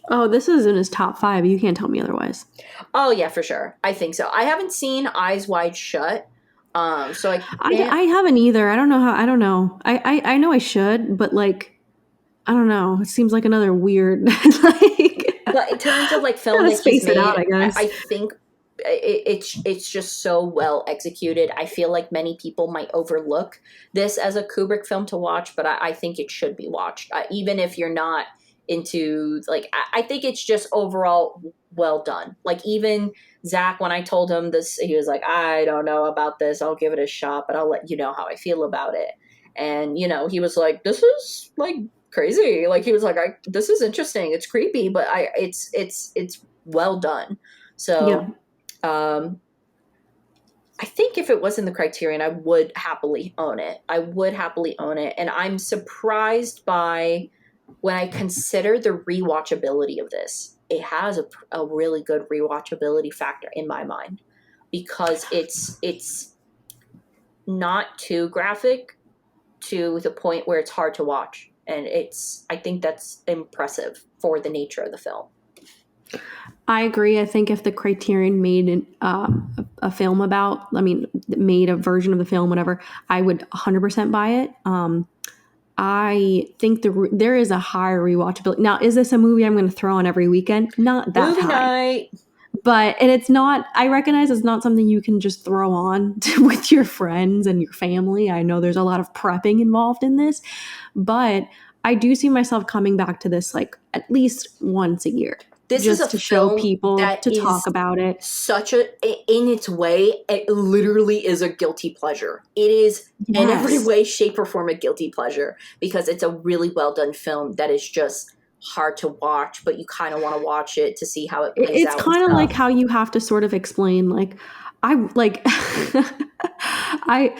Oh, this is in his top 5. You can't tell me otherwise. Oh yeah, for sure. I think so. I haven't seen Eyes Wide Shut. So I haven't either. I don't know how. I don't know. I know I should, but like, I don't know. It seems like another weird like. But in terms of like film that space he's made, it out, I guess. I think it's just so well executed. I feel like many people might overlook this as a Kubrick film to watch, but I think it should be watched, even if you're not into like. I think it's just overall well done. Like even Zach, when I told him this, he was like, I don't know about this. I'll give it a shot, but I'll let you know how I feel about it. And, he was like, this is like crazy. Like he was like, this is interesting. It's creepy, but it's well done. So, Yeah. I think if it was in the Criterion, I would happily own it. And I'm surprised by, when I consider the rewatchability of this, it has a really good rewatchability factor in my mind, because it's not too graphic to the point where it's hard to watch. And I think that's impressive for the nature of the film. I agree. I think if the Criterion made a film made a version of the film, whatever, I would 100% buy it. I think there is a higher rewatchability. Now, is this a movie I'm going to throw on every weekend? Not that Movie high. night. And it's not, I recognize it's not something you can just throw on with your friends and your family. I know there's a lot of prepping involved in this, but I do see myself coming back to this like at least once a year. This is a just to show film people, that to talk is about it. such a, in its way, it literally is a guilty pleasure. It is in every Yes. way, shape, or form a guilty pleasure because it's a really well done film that is just hard to watch, but you kind of want to watch it to see how it plays It's out and kind of like stuff. how you have to sort of explain, like, I like, I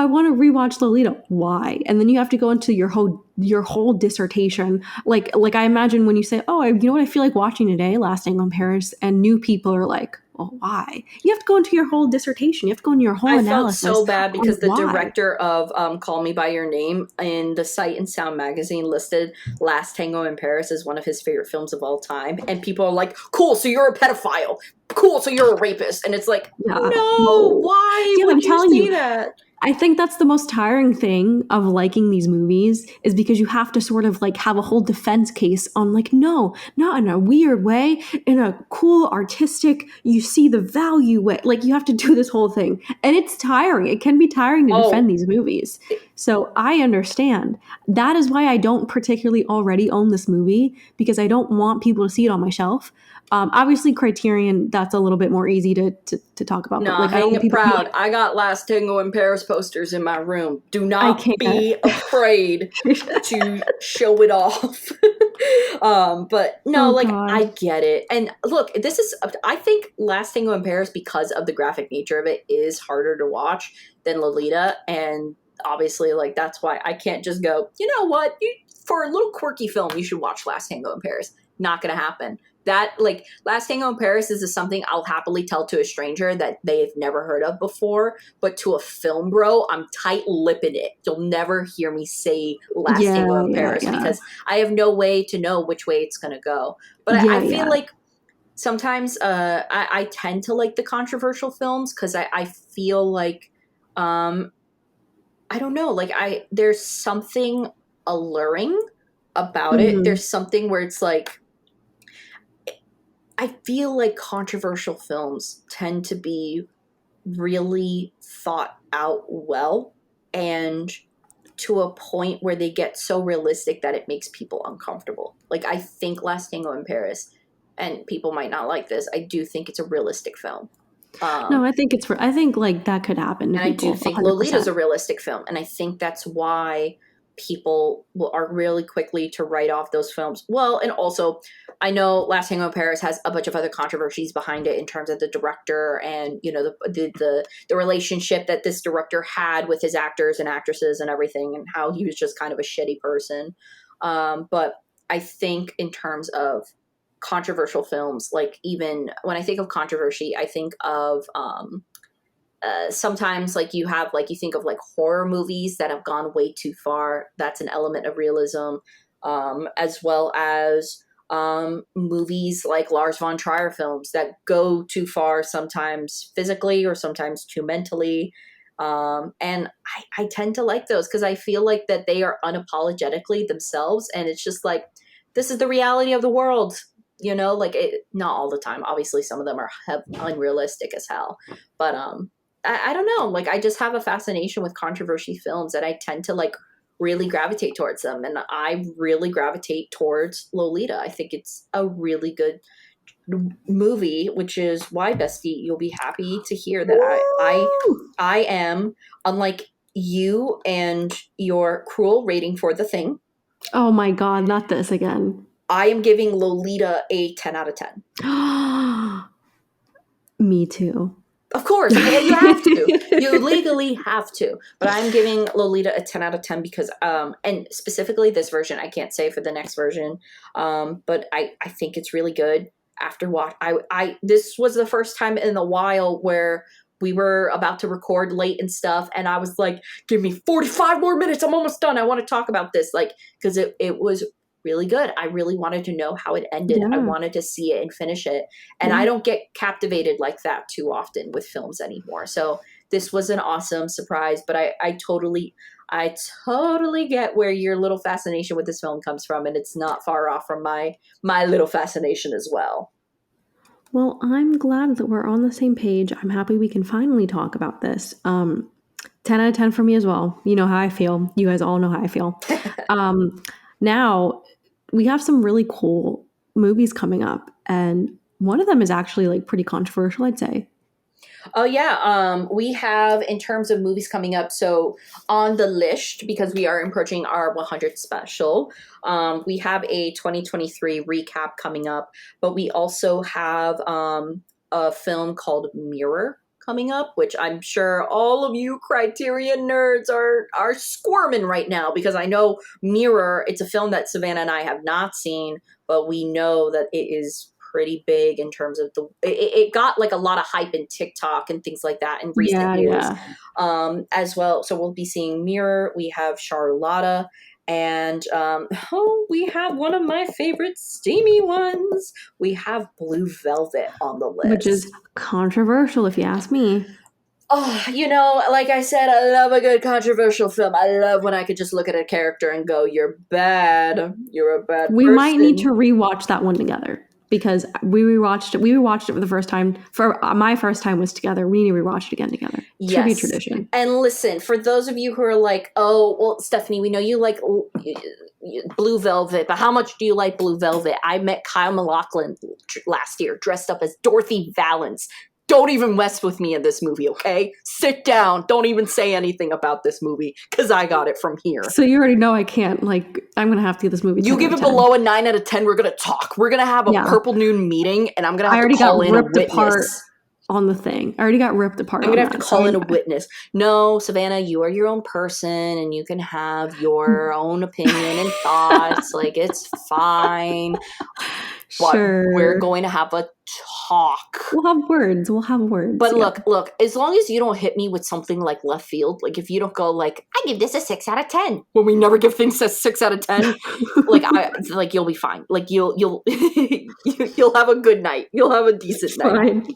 want to rewatch Lolita. Why? And then you have to go into your whole dissertation. Like I imagine when you say, "Oh, you know what I feel like watching today, Last Tango in Paris," and new people are like, "Well, why?" You have to go into your whole dissertation. You have to go into your whole I felt analysis so bad on because the why. director of Call Me by Your Name in the Sight and Sound magazine listed Last Tango in Paris as one of his favorite films of all time, and people are like, "Cool, so you're a pedophile. Cool, so you're a rapist," and it's like, Yeah. no, Well, why yeah, I'm would you telling say you. that? I think that's the most tiring thing of liking these movies is because you have to sort of like have a whole defense case on like, no, not in a weird way, in a cool, artistic, you see the value way. Like you have to do this whole thing. And it's tiring. It can be tiring to defend Oh, these movies. So I understand. That is why I don't particularly already own this movie because I don't want people to see it on my shelf. Obviously, Criterion, that's a little bit more easy to talk about, but nah, like I don't hang want it people to be proud. like, I got Last Tango in Paris posters in my room. Do I not can't. be afraid to show it off. But no, Oh like I God. get it. And look, this is I think Last Tango in Paris because of the graphic nature of it is harder to watch than Lolita, and obviously like that's why I can't just go, you know what? For a little quirky film, you should watch Last Tango in Paris. Not gonna happen. That like Last Tango in Paris is something I'll happily tell to a stranger that they've never heard of before, but to a film bro, I'm tight-lipping it. You'll never hear me say Last Yeah, Tango in yeah, Paris yeah. because I have no way to know which way it's gonna go. But I Yeah, feel yeah. like sometimes I tend to like the controversial films because I feel like um, I don't know, like there's something alluring about it. Mhm. There's something where it's like I feel like controversial films tend to be really thought out well and to a point where they get so realistic that it makes people uncomfortable. Like I think Last Tango in Paris, and people might not like this, I do think it's a realistic film. No, Um, I think like that could happen to and I do people think Lolita's 100%. a realistic film, and I think that's why people are really quickly to write off those films. Well, and also, I know Last Tango in Paris has a bunch of other controversies behind it in terms of the director and the relationship that this director had with his actors and actresses and everything, and how he was just kind of a shitty person. But I think in terms of controversial films, like even when I think of controversy, I think of sometimes like you think of like horror movies that have gone way too far. That's an element of realism, as well as movies like Lars von Trier films that go too far, sometimes physically or sometimes too mentally. And I tend to like those because I feel like that they are unapologetically themselves, and it's just like this is the reality of the world. Like not all the time. Obviously, some of them are unrealistic as hell, but I don't know. Like I just have a fascination with controversy films, and I tend to like really gravitate towards them. And I really gravitate towards Lolita. I think it's a really good movie, which is why, Bestie, you'll be happy to hear that Woo! I am unlike you and your cruel rating for The Thing. Oh my God, not this again. I am giving Lolita a 10 out of 10. Me too. Of course, you have to. You legally have to. But I'm giving Lolita a 10 out of 10 because, and specifically this version, I can't say for the next version, but I think it's really good. After watch, this was the first time in a while where we were about to record late and stuff, and I was like, "Give me 45 more minutes. I'm almost done. I want to talk about this." Like, because it was really good. I really wanted to know how it ended. I Yeah, wanted to see it and finish it. And I yeah. don't get captivated like that too often with films anymore. So this was an awesome surprise, but I totally get where your little fascination with this film comes from, and it's not far off from my little fascination as well. Well, I'm glad that we're on the same page. I'm happy we can finally talk about this. 10 out of 10 for me as well. You know how I feel. You guys all know how I feel. Now, we have some really cool movies coming up. and one of them is actually like pretty controversial, I'd say. Oh yeah, we have in terms of movies coming up. So on the list, because we are approaching our 100th special, we have a 2023 recap coming up, but we also have a film called Mirror coming up, which I'm sure all of you Criterion nerds are squirming right now because I know Mirror. It's a film that Savanna and I have not seen, but we know that it is pretty big in terms of it got like a lot of hype in TikTok and things like that in recent years, as well. So we'll be seeing Mirror. We have Charlotta, and we have one of my favorite steamy ones. We have Blue Velvet on the list, which is controversial if you ask me. Oh, like I said, I love a good controversial film. I love when I could just look at a character and go, "You're bad. You're a bad We person." might need to rewatch that one together because we rewatched it. We rewatched it for the first time. For my first time was together. We need to rewatch it again together. Yes. Should be a tradition. And listen, for those of you who are like, "Oh, well, Stephanie, we know you like Blue Velvet, but how much do you like Blue Velvet?" I met Kyle MacLachlan last year, dressed up as Dorothy Valance. Don't even mess with me in this movie, okay? Sit down. Don't even say anything about this movie because I got it from here. So you already know I can't, like, I'm going to have to give this movie 10 You give it below a 9 out of 10, we're going to talk. We're going to have a Purple Noon meeting, and I'm going to have to call in a witness. Apart on the thing. I already got ripped apart. I'm going to have to call in a witness. No, Savanna, you are your own person, and you can have your own opinion and thoughts. Like, it's fine. But we're going to have a talk. We'll have words. But look, as long as you don't hit me with something like left field, like if you don't go like, I give this a 6 out of 10, when we never give things a 6 out of 10, like you'll be fine. Like you'll you'll have a good night. You'll have a decent night.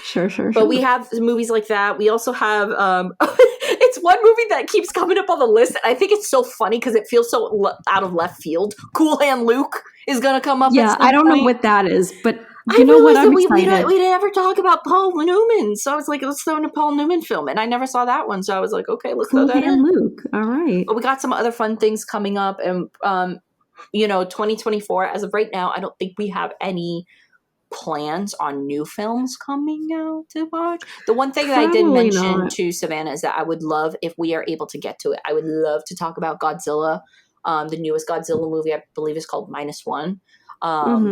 Sure. But we have movies like that. We also have it's one movie that keeps coming up on the list. And I think it's so funny because it feels so out of left field. Cool Hand Luke is gonna come up. Yeah, I don't know what that is, but you know what? I'm excited. We didn't ever talk about Paul Newman, so I was like, let's throw in a Paul Newman film, and I never saw that one, so I was like, okay, let's throw that in. Luke, all right. But we got some other fun things coming up, and 2024. As of right now, I don't think we have any plans on new films coming out to watch. The one thing that I did mention to Savanna is that I would love, if we are able to get to it, I would love to talk about Godzilla. The newest Godzilla movie, I believe, is called -1.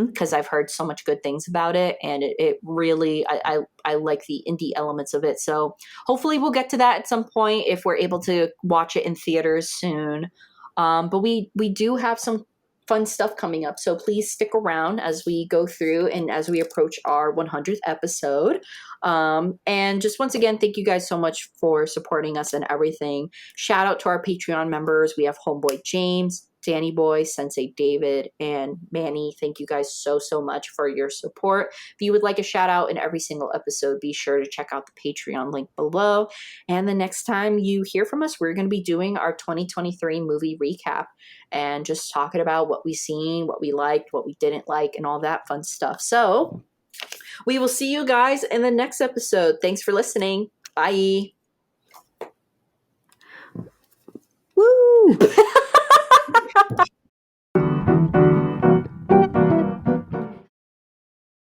Because I've heard so much good things about it, and it really, I like the indie elements of it. So hopefully we'll get to that at some point if we're able to watch it in theaters soon. But we do have some fun stuff coming up, so please stick around as we go through and as we approach our 100th episode. And just once again, thank you guys so much for supporting us and everything. Shout out to our Patreon members. We have Homeboy James, Danny Boy, Sensei David, and Manny. Thank you guys so much for your support. If you would like a shout out in every single episode, be sure to check out the Patreon link below. And the next time you hear from us, we're going to be doing our 2023 movie recap and just talking about what we've seen, what we liked, what we didn't like, and all that fun stuff. So we will see you guys in the next episode. Thanks for listening. Bye. Woo!